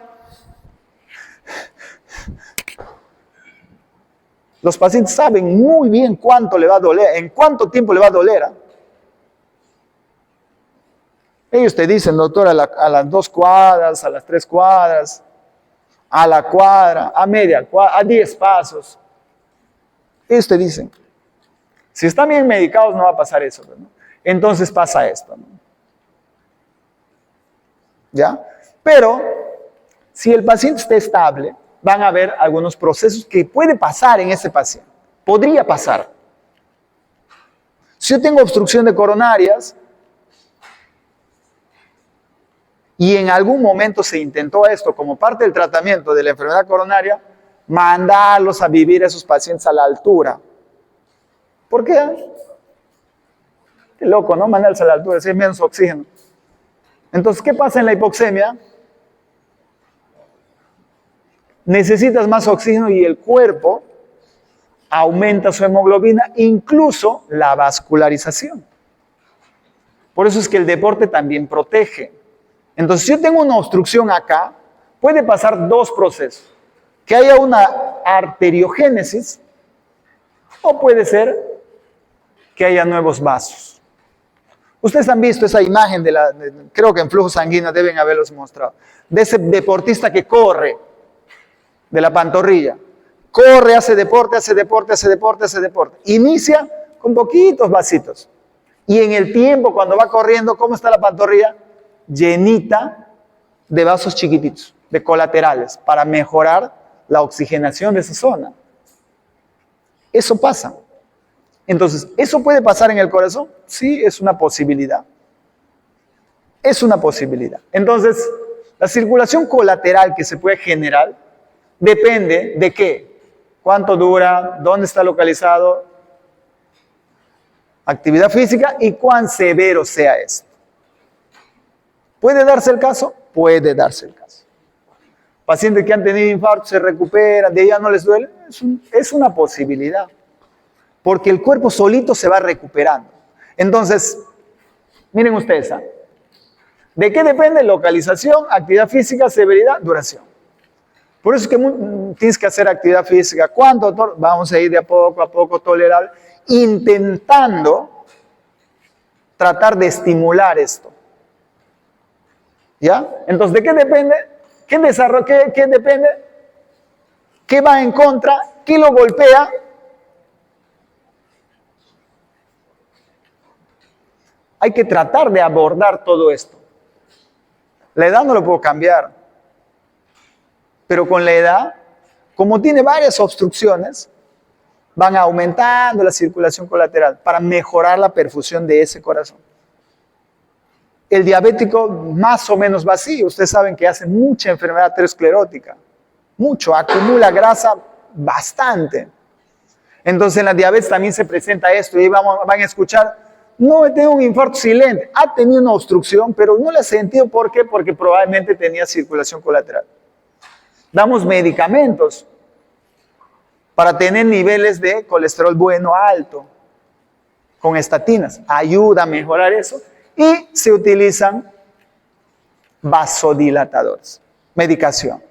los pacientes saben muy bien cuánto le va a doler, en cuánto tiempo le va a doler. Ellos te dicen, doctor, a las 2 cuadras, a las 3 cuadras, a la cuadra, a media cuadra, a 10 pasos. Ellos te dicen. Si están bien medicados no va a pasar eso, ¿no? Entonces pasa esto, ¿no? ¿Ya? Pero si el paciente está estable, van a haber algunos procesos que puede pasar en ese paciente. Podría pasar. Si yo tengo obstrucción de coronarias y en algún momento se intentó esto como parte del tratamiento de la enfermedad coronaria, mandarlos a vivir a esos pacientes a la altura. ¿Por qué? Qué loco, ¿no? Mandarlos a la altura, si es menos oxígeno. Entonces, ¿qué pasa en la hipoxemia? Necesitas más oxígeno y el cuerpo aumenta su hemoglobina, incluso la vascularización. Por eso es que el deporte también protege. Entonces, si yo tengo una obstrucción acá, puede pasar 2 procesos. Que haya una arteriogénesis o puede ser que haya nuevos vasos. Ustedes han visto esa imagen creo que en flujo sanguíneo deben haberlos mostrado, de ese deportista que corre de la pantorrilla. Corre, hace deporte. Inicia con poquitos vasitos. Y en el tiempo, cuando va corriendo, ¿cómo está la pantorrilla? Llenita de vasos chiquititos, de colaterales, para mejorar la oxigenación de esa zona. Eso pasa. Entonces, ¿eso puede pasar en el corazón? Sí, es una posibilidad. Es una posibilidad. Entonces, la circulación colateral que se puede generar depende de qué, cuánto dura, dónde está localizado, actividad física y cuán severo sea esto. ¿Puede darse el caso? Puede darse el caso. Pacientes que han tenido infarto se recuperan, de ahí ya no les duele. Es una posibilidad. Porque el cuerpo solito se va recuperando. Entonces, miren ustedes, ¿de qué depende? Localización, actividad física, severidad, duración. Por eso es que tienes que hacer actividad física. ¿Cuánto, doctor? Vamos a ir de a poco tolerable, intentando tratar de estimular esto. ¿Ya? Entonces, ¿de qué depende? ¿Qué depende? ¿Qué va en contra? ¿Qué lo golpea? Hay que tratar de abordar todo esto. La edad no lo puedo cambiar. Pero con la edad, como tiene varias obstrucciones, van aumentando la circulación colateral para mejorar la perfusión de ese corazón. El diabético más o menos va así. Ustedes saben que hace mucha enfermedad aterosclerótica. Mucho, acumula grasa bastante. Entonces en la diabetes también se presenta esto y van a escuchar, no, tengo un infarto silente. Ha tenido una obstrucción, pero no la ha sentido. ¿Por qué? Porque probablemente tenía circulación colateral. Damos medicamentos para tener niveles de colesterol bueno alto con estatinas. Ayuda a mejorar eso. Y se utilizan vasodilatadores, medicación,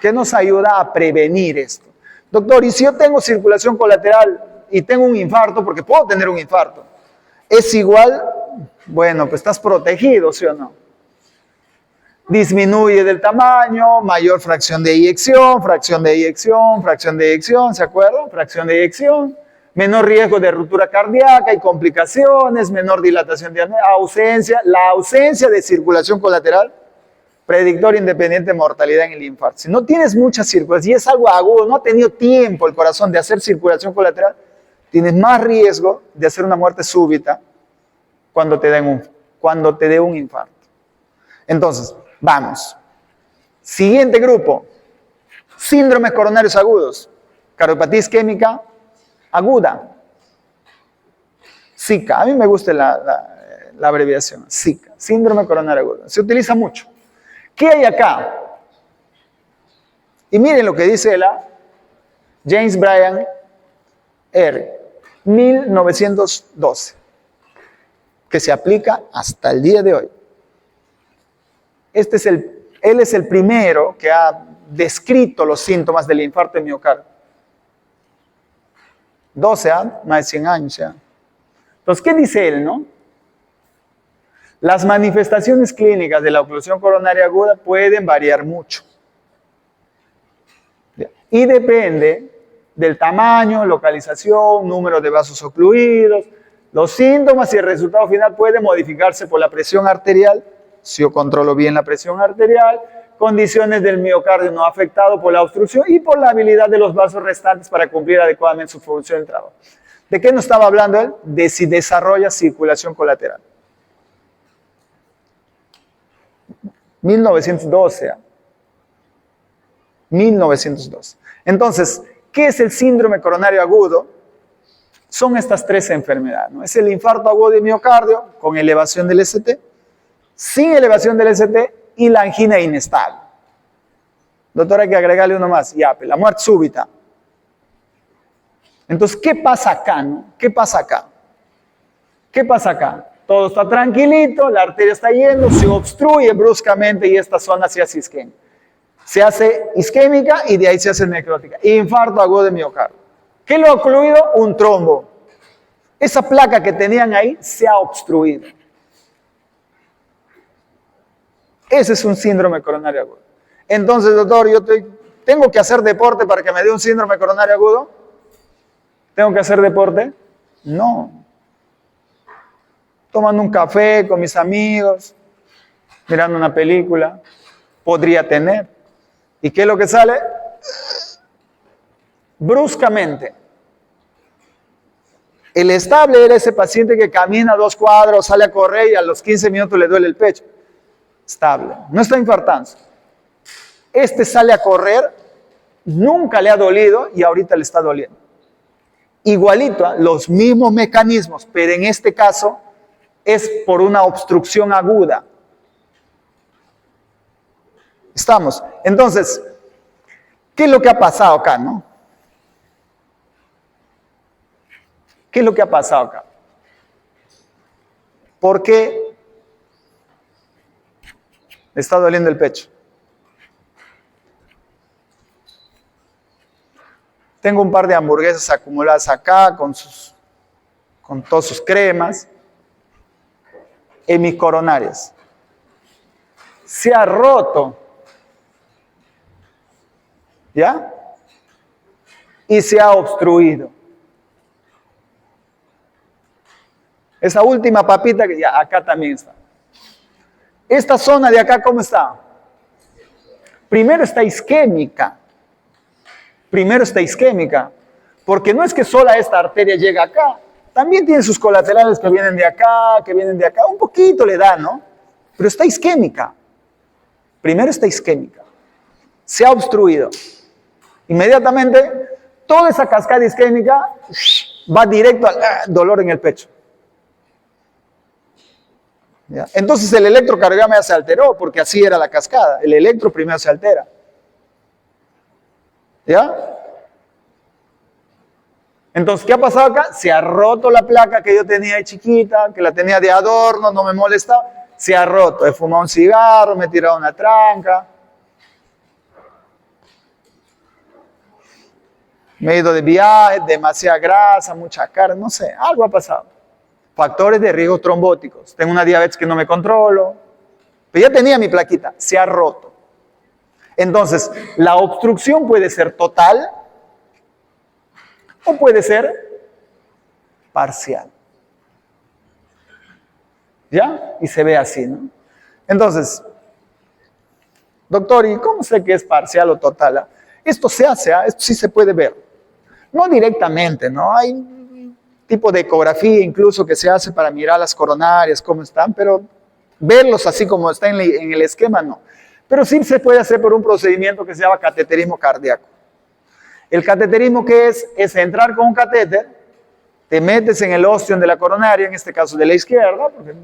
que nos ayuda a prevenir esto. Doctor, ¿y si yo tengo circulación colateral y tengo un infarto, porque puedo tener un infarto, es igual bueno, pues estás protegido, ¿sí o no? Disminuye del tamaño, mayor fracción de eyección, fracción de eyección, fracción de eyección, ¿se acuerdan? Fracción de eyección, menor riesgo de ruptura cardíaca y complicaciones, menor dilatación de ausencia, la ausencia de circulación colateral, predictor independiente de mortalidad en el infarto. Si no tienes mucha circulación y es algo agudo, no ha tenido tiempo el corazón de hacer circulación colateral, tienes más riesgo de hacer una muerte súbita cuando te dé un infarto. Entonces, vamos. Siguiente grupo. Síndromes coronarios agudos. Cardiopatía isquémica aguda. SICA. A mí me gusta la abreviación. SICA. Síndrome coronario agudo. Se utiliza mucho. ¿Qué hay acá? Y miren lo que dice James Bryan R. 1912. Que se aplica hasta el día de hoy. Él es el primero que ha descrito los síntomas del infarto de miocardio. 12, más de 100 años ya. Entonces, ¿qué dice él, no? Las manifestaciones clínicas de la oclusión coronaria aguda pueden variar mucho. Y depende del tamaño, localización, número de vasos ocluidos. Los síntomas y el resultado final pueden modificarse por la presión arterial, si yo controlo bien la presión arterial, condiciones del miocardio no afectado por la obstrucción y por la habilidad de los vasos restantes para cumplir adecuadamente su función de trabajo. ¿De qué nos estaba hablando él? De si desarrolla circulación colateral. 1912. 1912. Entonces, ¿qué es el síndrome coronario agudo? Son estas tres enfermedades, ¿no? Es el infarto agudo de miocardio con elevación del ST, sin elevación del ST y la angina inestable. Doctor, hay que agregarle uno más. Ya, la muerte súbita. Entonces, ¿qué pasa acá, no? ¿Qué pasa acá? ¿Qué pasa acá? Todo está tranquilito, la arteria está yendo, se obstruye bruscamente y esta zona se hace isquémica. Se hace isquémica y de ahí se hace necrótica. Infarto agudo de miocardio. ¿Qué lo ha ocluido? Un trombo. Esa placa que tenían ahí se ha obstruido. Ese es un síndrome coronario agudo. Entonces, doctor, yo tengo que hacer deporte para que me dé un síndrome coronario agudo. ¿Tengo que hacer deporte? No. Tomando un café con mis amigos, mirando una película, podría tener. ¿Y qué es lo que sale? Bruscamente. El estable era ese paciente que camina 2 cuadros, sale a correr y a los 15 minutos le duele el pecho. Estable. No está infartando. Este sale a correr, nunca le ha dolido y ahorita le está doliendo. Igualito, los mismos mecanismos, pero en este caso es por una obstrucción aguda. ¿Estamos? Entonces, ¿qué es lo que ha pasado acá, no? ¿Qué es lo que ha pasado acá? ¿Por qué le está doliendo el pecho? Tengo un par de hamburguesas acumuladas acá con todas sus cremas en mis coronarias. Se ha roto. ¿Ya? Y se ha obstruido. Esa última papita que ya acá también está. Esta zona de acá, ¿cómo está? Primero está isquémica. Primero está isquémica. Porque no es que sola esta arteria llega acá. También tiene sus colaterales que vienen de acá, que vienen de acá. Un poquito le da, ¿no? Pero está isquémica. Primero está isquémica. Se ha obstruido. Inmediatamente, toda esa cascada isquémica va directo al dolor en el pecho. ¿Ya? Entonces el electrocardiograma ya se alteró, porque así era la cascada. El electro primero se altera. ¿Ya? Entonces, ¿qué ha pasado acá? Se ha roto la placa que yo tenía de chiquita, que la tenía de adorno, no me molestaba. Se ha roto. He fumado un cigarro, me he tirado una tranca. Me he ido de viaje, demasiada grasa, mucha carne, no sé, algo ha pasado. Factores de riesgo trombóticos. Tengo una diabetes que no me controlo, pero ya tenía mi plaquita, se ha roto. Entonces, la obstrucción puede ser total o puede ser parcial. ¿Ya? Y se ve así, ¿no? Entonces, doctor, ¿y cómo sé que es parcial o total? Esto se hace, esto sí se puede ver. No directamente, ¿no? Hay un tipo de ecografía incluso que se hace para mirar las coronarias, cómo están, pero verlos así como está en el esquema, no. Pero sí se puede hacer por un procedimiento que se llama cateterismo cardíaco. El cateterismo, ¿qué es? Es entrar con un catéter, te metes en el ostión de la coronaria, en este caso de la izquierda, porque...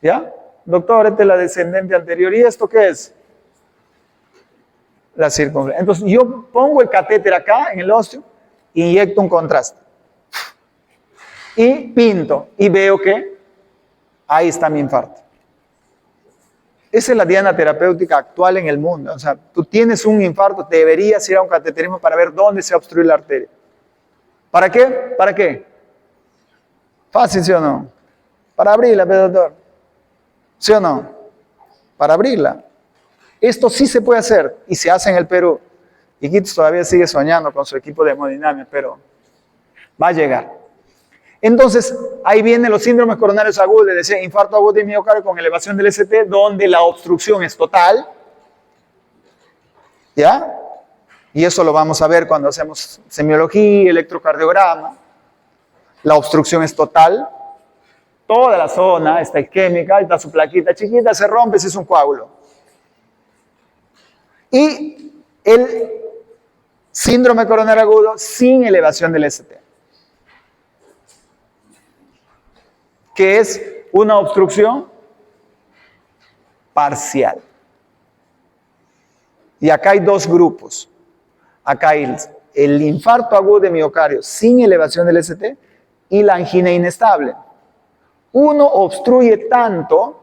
¿ya? Doctor, esta es la descendente anterior, ¿y esto qué es? La circunferencia. Entonces yo pongo el catéter acá en el óseo, inyecto un contraste y pinto y veo que ahí está mi infarto. Esa es la diana terapéutica actual en el mundo. O sea, tú tienes un infarto, te deberías ir a un cateterismo para ver dónde se obstruye la arteria. ¿Para qué? ¿Para qué? Fácil, ¿sí o no? Para abrirla, doctor. ¿Sí o no? Para abrirla. Esto sí se puede hacer y se hace en el Perú. Y Iquitos todavía sigue soñando con su equipo de hemodinamia, pero va a llegar. Entonces, ahí vienen los síndromes coronarios agudos, es decir, infarto agudo de miocardio con elevación del ST, donde la obstrucción es total. ¿Ya? Y eso lo vamos a ver cuando hacemos semiología, electrocardiograma. La obstrucción es total. Toda la zona está isquémica, ahí está su plaquita chiquita, se rompe, ese es un coágulo. Y el síndrome coronario agudo sin elevación del ST, que es una obstrucción parcial. Y acá hay dos grupos. Acá hay el infarto agudo de miocardio sin elevación del ST y la angina inestable. Uno obstruye tanto,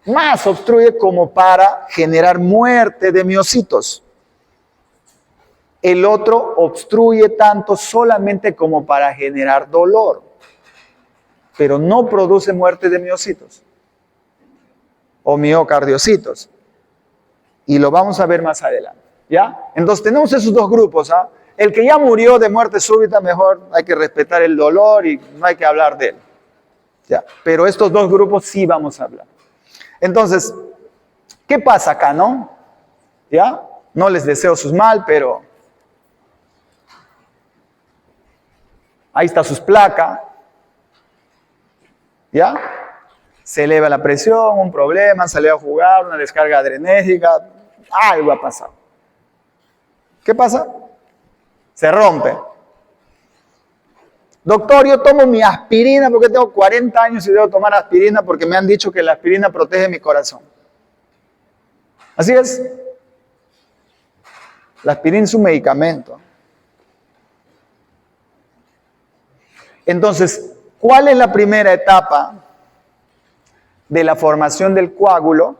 más obstruye como para generar muerte de miocitos. El otro obstruye tanto solamente como para generar dolor, pero no produce muerte de miocitos o miocardiocitos. Y lo vamos a ver más adelante, ¿ya? Entonces tenemos esos dos grupos, ¿ah? El que ya murió de muerte súbita, mejor hay que respetar el dolor y no hay que hablar de él, ¿ya? Pero estos dos grupos sí vamos a hablar. Entonces, ¿qué pasa acá, no? ¿Ya? No les deseo sus mal, pero ahí está sus placas, ¿ya? Se eleva la presión, un problema, salió a jugar, una descarga adrenérgica, algo ha pasado. ¿Qué pasa? Se rompe. Doctor, yo tomo mi aspirina porque tengo 40 años y debo tomar aspirina porque me han dicho que la aspirina protege mi corazón. Así es. La aspirina es un medicamento. Entonces, ¿cuál es la primera etapa de la formación del coágulo?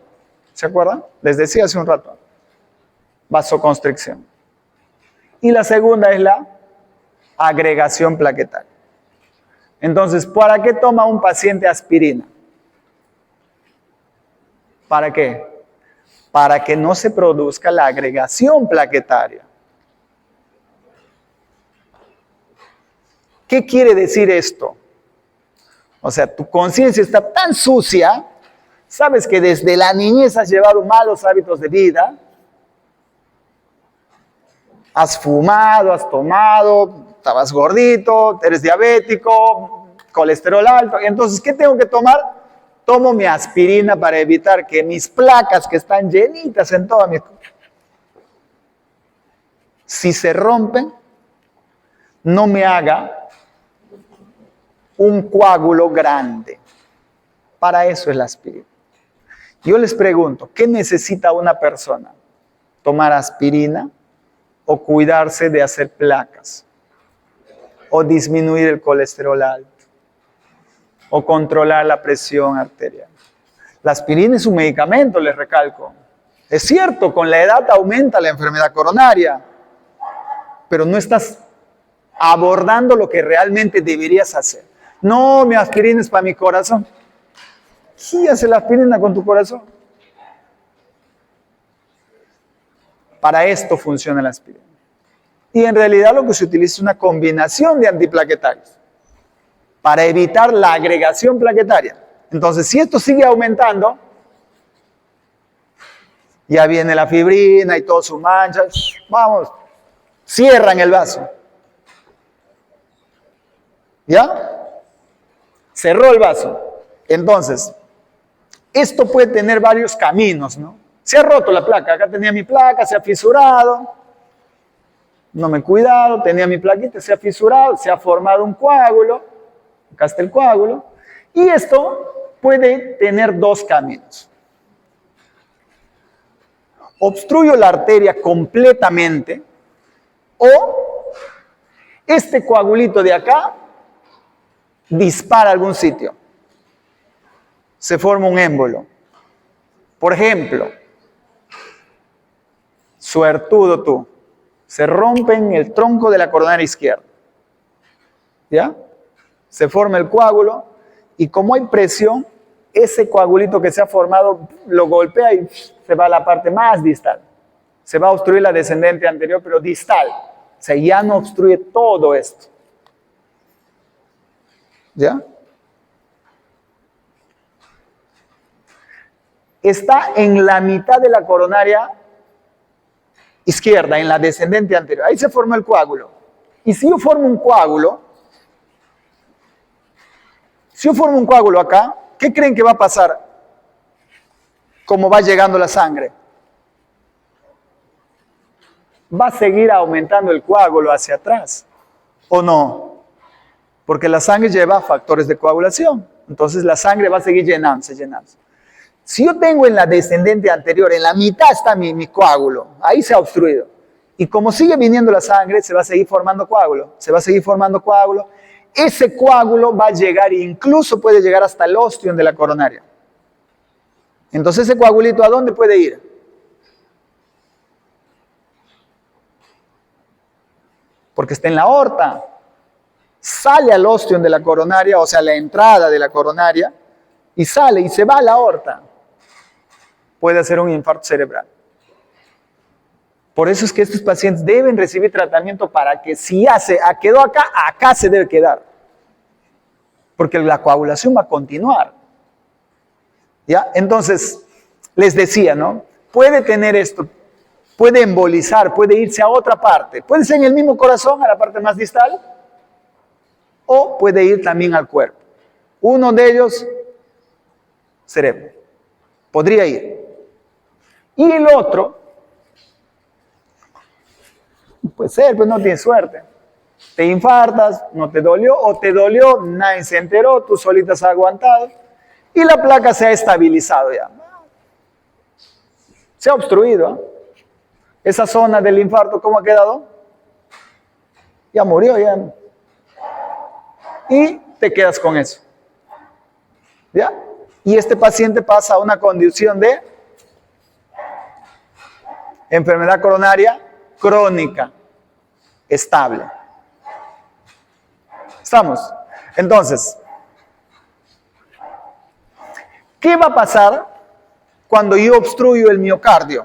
¿Se acuerdan? Les decía hace un rato. Vasoconstricción. Y la segunda es la agregación plaquetaria. Entonces, ¿para qué toma un paciente aspirina? ¿Para qué? Para que no se produzca la agregación plaquetaria. ¿Qué quiere decir esto? O sea, tu conciencia está tan sucia, sabes que desde la niñez has llevado malos hábitos de vida, has fumado, has tomado, estabas gordito, eres diabético, colesterol alto. Entonces, ¿qué tengo que tomar? Tomo mi aspirina para evitar que mis placas, que están llenitas en toda mi... si se rompen, no me haga un coágulo grande. Para eso es la aspirina. Yo les pregunto, ¿qué necesita una persona? ¿Tomar aspirina o cuidarse de hacer placas? ¿O disminuir el colesterol alto? ¿O controlar la presión arterial? La aspirina es un medicamento, les recalco. Es cierto, con la edad aumenta la enfermedad coronaria, pero no estás abordando lo que realmente deberías hacer. No, mi aspirina es para mi corazón. ¿Quién hace la aspirina con tu corazón? Para esto funciona la aspirina. Y en realidad lo que se utiliza es una combinación de antiplaquetarios para evitar la agregación plaquetaria. Entonces, si esto sigue aumentando, ya viene la fibrina y todas sus manchas, vamos, cierran el vaso. ¿Ya? Cerró el vaso. Entonces, esto puede tener varios caminos, ¿no? Se ha roto la placa, acá tenía mi placa, se ha fisurado, no me he cuidado, tenía mi plaquita, se ha fisurado, se ha formado un coágulo, acá está el coágulo, y esto puede tener dos caminos. Obstruyo la arteria completamente, o este coagulito de acá dispara a algún sitio. Se forma un émbolo. Por ejemplo, suertudo tú, se rompe en el tronco de la coronaria izquierda. ¿Ya? Se forma el coágulo y como hay presión, ese coagulito que se ha formado lo golpea y se va a la parte más distal. Se va a obstruir la descendente anterior, pero distal. O sea, ya no obstruye todo esto. ¿Ya? Está en la mitad de la coronaria izquierda, en la descendente anterior. Ahí se forma el coágulo. Y si yo formo un coágulo, acá, ¿qué creen que va a pasar? ¿Cómo va llegando la sangre? Va a seguir aumentando el coágulo hacia atrás, ¿o no? Porque la sangre lleva factores de coagulación. Entonces la sangre va a seguir llenándose. Si yo tengo en la descendente anterior, en la mitad está mi coágulo, ahí se ha obstruido. Y como sigue viniendo la sangre, se va a seguir formando coágulo. Ese coágulo va a llegar, incluso puede llegar hasta el ostión de la coronaria. Entonces ese coagulito, ¿a dónde puede ir? Porque está en la aorta. Sale al ostión de la coronaria, o sea, la entrada de la coronaria, y sale y se va a la aorta. Puede hacer un infarto cerebral. Por eso es que estos pacientes deben recibir tratamiento para que si ya quedó acá se debe quedar. Porque la coagulación va a continuar. ¿Ya? Entonces, les decía, ¿no? Puede tener esto, puede embolizar, puede irse a otra parte. Puede ser en el mismo corazón, a la parte más distal, o puede ir también al cuerpo. Uno de ellos, cerebro. Podría ir. Y el otro, puede ser, pues no tienes suerte. Te infartas, no te dolió, o te dolió, nadie se enteró, tú solita has aguantado, y la placa se ha estabilizado ya. Se ha obstruido. Esa zona del infarto, ¿cómo ha quedado? Ya murió, ya. Y te quedas con eso. ¿Ya? Y este paciente pasa a una condición de enfermedad coronaria crónica, estable. ¿Estamos? Entonces, ¿qué va a pasar cuando yo obstruyo el miocardio?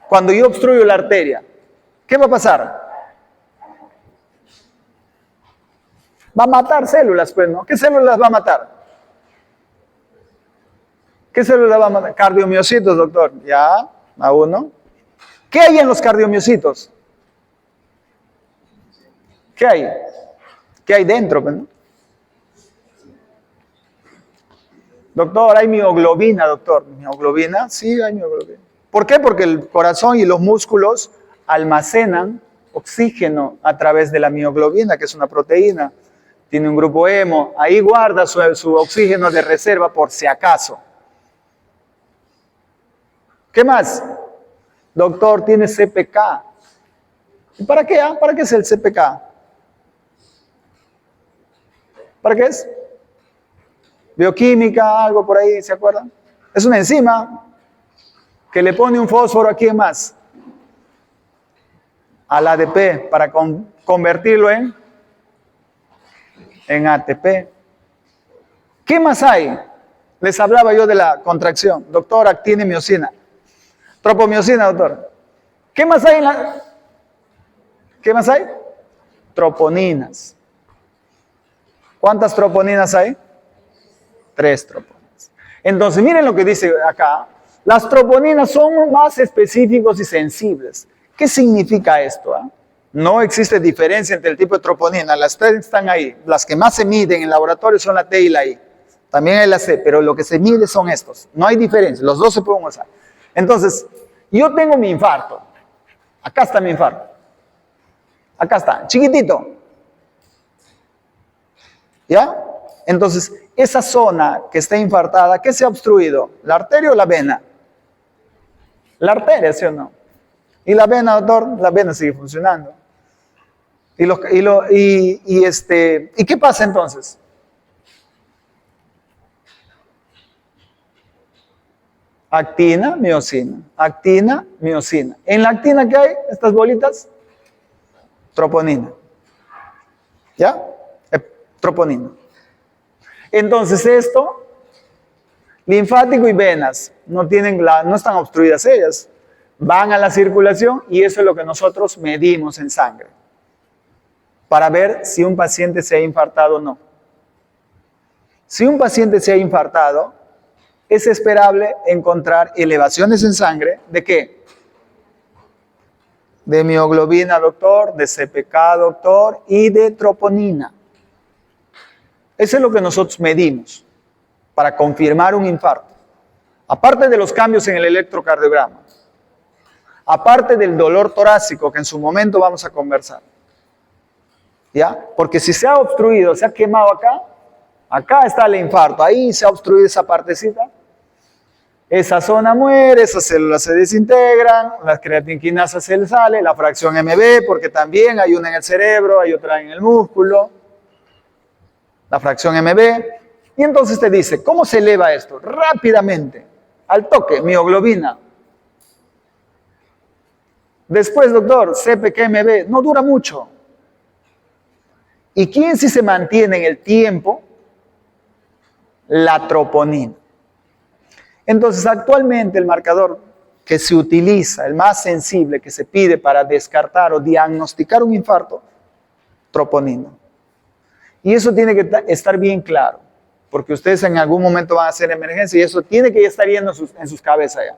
Cuando yo obstruyo la arteria. ¿Qué va a pasar? Va a matar células, pues, ¿no? ¿Qué células va a matar? ¿Qué células va a matar? Cardiomiocitos, doctor. Ya, a uno. ¿Qué hay en los cardiomiocitos? ¿Qué hay? ¿Qué hay dentro? Pues, ¿no? Doctor, hay mioglobina, doctor. ¿Mioglobina? Sí, hay mioglobina. ¿Por qué? Porque el corazón y los músculos almacenan oxígeno a través de la mioglobina, que es una proteína. Tiene un grupo hemo. Ahí guarda su oxígeno de reserva por si acaso. ¿Qué más? Doctor, tiene CPK. ¿Y para qué? ¿Para qué es el CPK? ¿Para qué es? Bioquímica, algo por ahí, ¿se acuerdan? Es una enzima que le pone un fósforo aquí más al ADP para convertirlo en en ATP. ¿Qué más hay? Les hablaba yo de la contracción. Doctor, actina y miocina. Tropomiosina, doctor. ¿Qué más hay ¿Qué más hay? Troponinas. ¿Cuántas troponinas hay? 3 troponinas. Entonces, miren lo que dice acá. Las troponinas son más específicos y sensibles. ¿Qué significa esto? No existe diferencia entre el tipo de troponina. Las 3 están ahí. Las que más se miden en el laboratorio son la T y la I. También hay la C, pero lo que se mide son estos. No hay diferencia. Los dos se pueden usar. Entonces, yo tengo mi infarto. Acá está mi infarto. Acá está, chiquitito. ¿Ya? Entonces, esa zona que está infartada, ¿qué se ha obstruido? ¿La arteria o la vena? La arteria, ¿sí o no? ¿Y la vena, doctor? La vena sigue funcionando. ¿Y qué pasa entonces? Actina, miocina. Actina, miocina. ¿En la actina qué hay? Estas bolitas. Troponina. ¿Ya? Troponina. Entonces esto, linfático y venas, no están obstruidas ellas. Van a la circulación y eso es lo que nosotros medimos en sangre. Para ver si un paciente se ha infartado o no. Si un paciente se ha infartado, es esperable encontrar elevaciones en sangre, ¿de qué? De mioglobina, doctor, de CPK, doctor, y de troponina. Eso es lo que nosotros medimos para confirmar un infarto. Aparte de los cambios en el electrocardiograma, aparte del dolor torácico que en su momento vamos a conversar. ¿Ya? Porque si se ha obstruido, se ha quemado acá, acá está el infarto, ahí se ha obstruido esa partecita. Esa zona muere, esas células se desintegran, las creatinquinasas se sale, la fracción MB, porque también hay una en el cerebro, hay otra en el músculo, la fracción MB. Y entonces te dice, ¿cómo se eleva esto? Rápidamente, al toque, mioglobina. Después, doctor, CPK-MB, no dura mucho. ¿Y quién sí se mantiene en el tiempo? La troponina. Entonces, actualmente el marcador que se utiliza, el más sensible que se pide para descartar o diagnosticar un infarto, troponina. Y eso tiene que estar bien claro, porque ustedes en algún momento van a hacer emergencia y eso tiene que estar yendo en sus cabezas ya.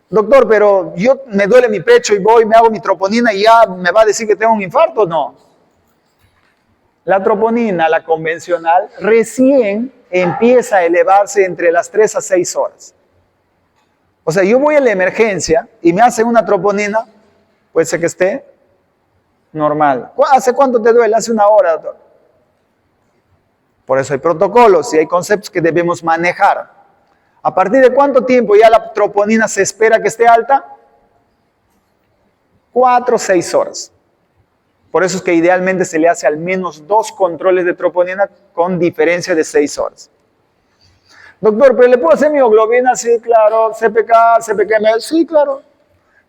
Doctor, pero yo me duele mi pecho y voy, me hago mi troponina y ya me va a decir que tengo un infarto. No. La troponina, la convencional, recién empieza a elevarse entre las 3 a 6 horas. O sea, yo voy a la emergencia y me hacen una troponina, puede ser que esté normal. ¿Hace cuánto te duele? Hace 1 hora, doctor. Por eso hay protocolos y hay conceptos que debemos manejar. ¿A partir de cuánto tiempo ya la troponina se espera que esté alta? 4 o 6 horas. Por eso es que idealmente se le hace al menos 2 controles de troponina con diferencia de 6 horas. Doctor, ¿pero le puedo hacer mioglobina? Sí, claro. CPK, CPK, sí, claro.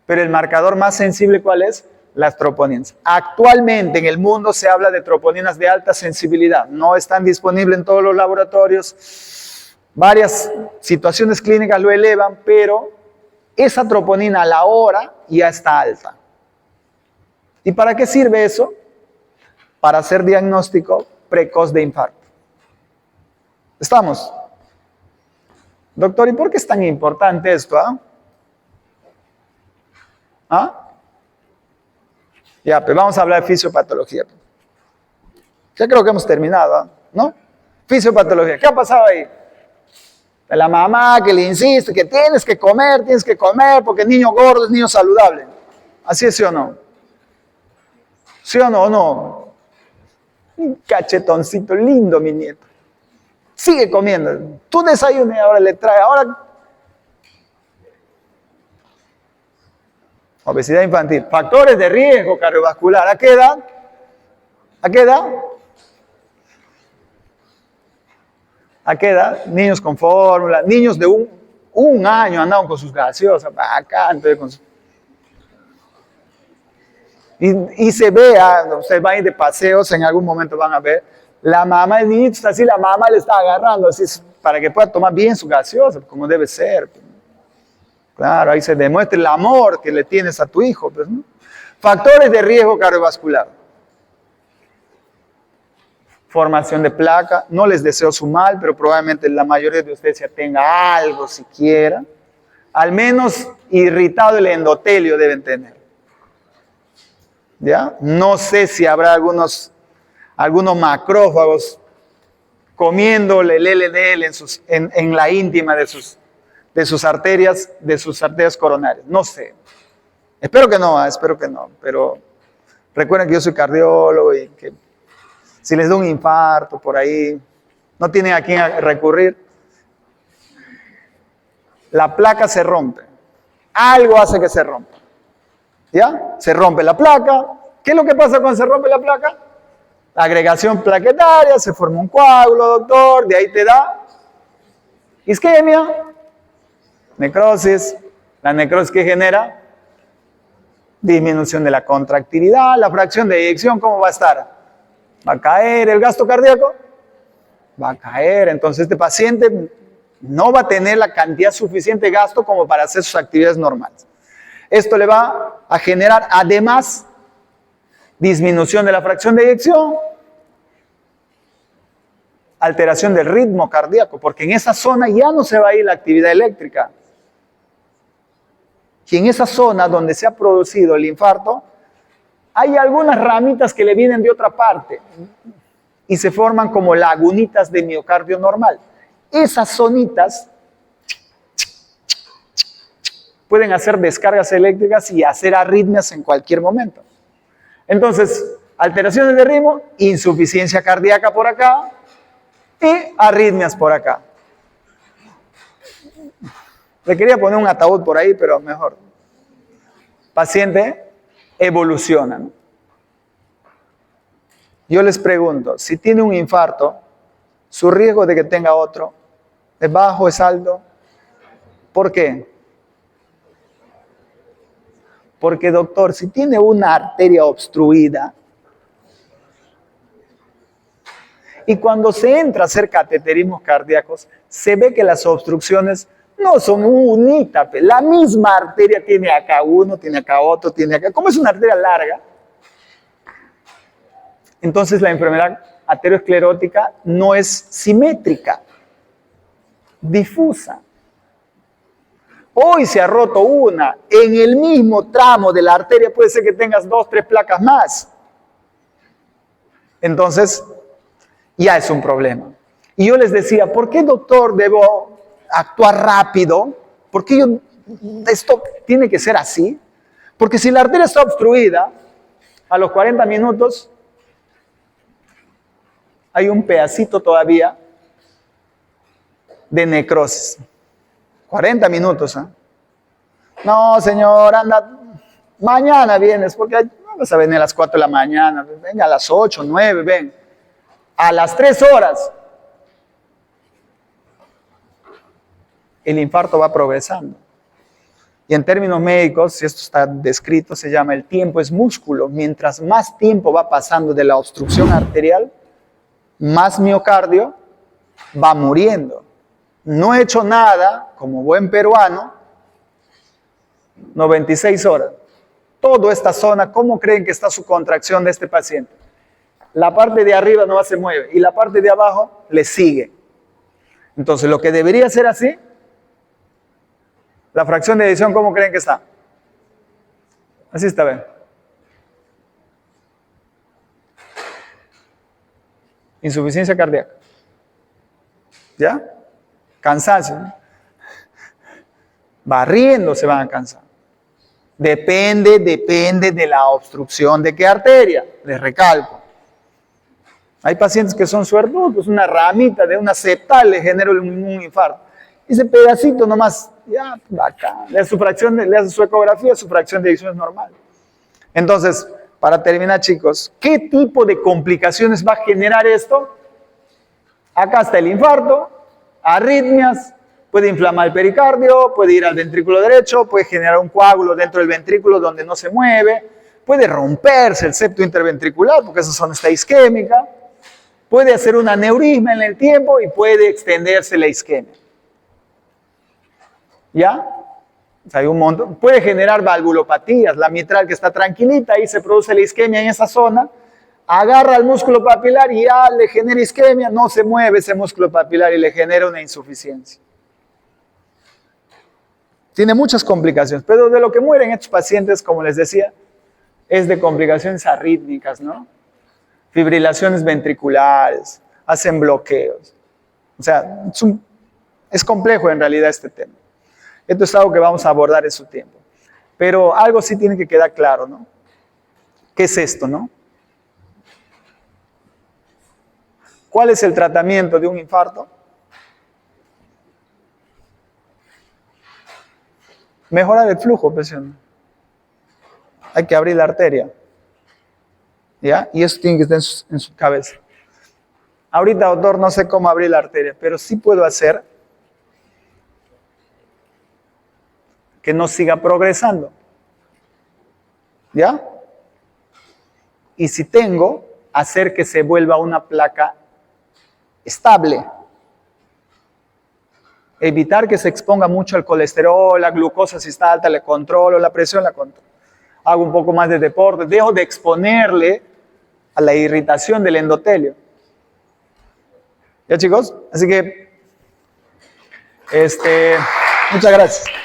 Pero el marcador más sensible, ¿cuál es? Las troponinas. Actualmente en el mundo se habla de troponinas de alta sensibilidad. No están disponibles en todos los laboratorios. Varias situaciones clínicas lo elevan, pero esa troponina a la hora ya está alta. ¿Y para qué sirve eso? Para hacer diagnóstico precoz de infarto. ¿Estamos? Doctor, ¿y por qué es tan importante esto? Ya, pues vamos a hablar de fisiopatología. Ya creo que hemos terminado, ¿no? Fisiopatología. ¿Qué ha pasado ahí? De la mamá que le insiste que tienes que comer, porque el niño gordo es niño saludable. ¿Así es, sí o no? ¿Sí o no? No. Un cachetoncito lindo, mi nieto. Sigue comiendo. Tú desayunas y ahora le trae. Ahora. Obesidad infantil. Factores de riesgo cardiovascular. ¿A qué edad? ¿A qué edad? ¿A qué edad? Niños con fórmula. Niños de un año andaban con sus gaseosas. Acá, entonces con sus... Y se ve, ustedes van a ir de paseos, en algún momento van a ver La mamá del niñito está así, la mamá le está agarrando así para que pueda tomar bien su gaseosa, como debe ser. Claro, ahí se demuestra el amor que le tienes a tu hijo. Pues, ¿no? Factores de riesgo cardiovascular. Formación de placa. No les deseo su mal, pero probablemente la mayoría de ustedes ya tenga algo siquiera. Al menos irritado el endotelio deben tener. ¿Ya? No sé si habrá algunos macrófagos comiéndole el LDL en la íntima de sus arterias coronarias. No sé. Espero que no, pero recuerden que yo soy cardiólogo y que si les da un infarto por ahí, no tienen a quién recurrir. La placa se rompe. Algo hace que se rompa. ¿Ya? Se rompe la placa. ¿Qué es lo que pasa cuando se rompe la placa? La agregación plaquetaria, se forma un coágulo, doctor, de ahí te da isquemia, necrosis. La necrosis que genera disminución de la contractilidad, la fracción de eyección, ¿cómo va a estar? Va a caer el gasto cardíaco, va a caer. Entonces este paciente no va a tener la cantidad suficiente de gasto como para hacer sus actividades normales. Esto le va a generar además disminución de la fracción de eyección, alteración del ritmo cardíaco, porque en esa zona ya no se va a ir la actividad eléctrica. Y en esa zona donde se ha producido el infarto, hay algunas ramitas que le vienen de otra parte y se forman como lagunitas de miocardio normal. Esas zonitas pueden hacer descargas eléctricas y hacer arritmias en cualquier momento. Entonces, alteraciones de ritmo, insuficiencia cardíaca por acá y arritmias por acá. Le quería poner un ataúd por ahí, pero mejor. Paciente evoluciona, ¿no? Yo les pregunto, si tiene un infarto, ¿su riesgo de que tenga otro es bajo, es alto? ¿Por qué? Porque, doctor, si tiene una arteria obstruida y cuando se entra a hacer cateterismos cardíacos, se ve que las obstrucciones no son unitas. La misma arteria tiene acá uno, tiene acá otro, tiene acá. Como es una arteria larga, entonces la enfermedad aterosclerótica no es simétrica, difusa. Hoy se ha roto una, en el mismo tramo de la arteria puede ser que tengas 2, 3 placas más. Entonces, ya es un problema. Y yo les decía, ¿por qué, doctor, debo actuar rápido? ¿Por qué esto tiene que ser así? Porque si la arteria está obstruida, a los 40 minutos hay un pedacito todavía de necrosis. 40 minutos, ¿eh? No, señor, anda, mañana vienes, porque no vas a venir a las 4 de la mañana, venga a las 8, 9, ven. A las 3 horas, el infarto va progresando. Y en términos médicos, si esto está descrito, se llama el tiempo es músculo. Mientras más tiempo va pasando de la obstrucción arterial, más miocardio va muriendo. No he hecho nada, como buen peruano, 96 horas. Toda esta zona, ¿cómo creen que está su contracción de este paciente? La parte de arriba no se mueve y la parte de abajo le sigue. Entonces, lo que debería ser así, la fracción de eyección, ¿cómo creen que está? Así está, ¿ven? Insuficiencia cardíaca. ¿Ya? Cansancio. Barriendo se van a cansar. Depende de la obstrucción de qué arteria. Les recalco. Hay pacientes que son suertudos, una ramita de una septal le genera un infarto. Ese pedacito nomás, ya, acá, le hace su ecografía, su fracción de eyección es normal. Entonces, para terminar, chicos, ¿qué tipo de complicaciones va a generar esto? Acá está el infarto, arritmias, puede inflamar el pericardio, puede ir al ventrículo derecho, puede generar un coágulo dentro del ventrículo donde no se mueve, puede romperse el septo interventricular porque esa zona está isquémica. Puede hacer un aneurisma en el tiempo y puede extenderse la isquemia. ¿Ya? O sea, hay un montón. Puede generar valvulopatías. La mitral que está tranquilita, ahí se produce la isquemia en esa zona. Agarra el músculo papilar y ya le genera isquemia. No se mueve ese músculo papilar y le genera una insuficiencia. Tiene muchas complicaciones, pero de lo que mueren estos pacientes, como les decía, es de complicaciones arrítmicas, ¿no? Fibrilaciones ventriculares, hacen bloqueos. O sea, es complejo en realidad este tema. Esto es algo que vamos a abordar en su tiempo. Pero algo sí tiene que quedar claro, ¿no? ¿Qué es esto, no? ¿Cuál es el tratamiento de un infarto? Mejorar el flujo, presión. Hay que abrir la arteria. ¿Ya? Y eso tiene que estar en su cabeza. Ahorita, doctor, no sé cómo abrir la arteria, pero sí puedo hacer que no siga progresando. ¿Ya? Y si tengo, hacer que se vuelva una placa estable. Evitar que se exponga mucho al colesterol, la glucosa si está alta, le controlo, la presión la controlo. Hago un poco más de deporte, dejo de exponerle a la irritación del endotelio. ¿Ya, chicos? Así que, muchas gracias.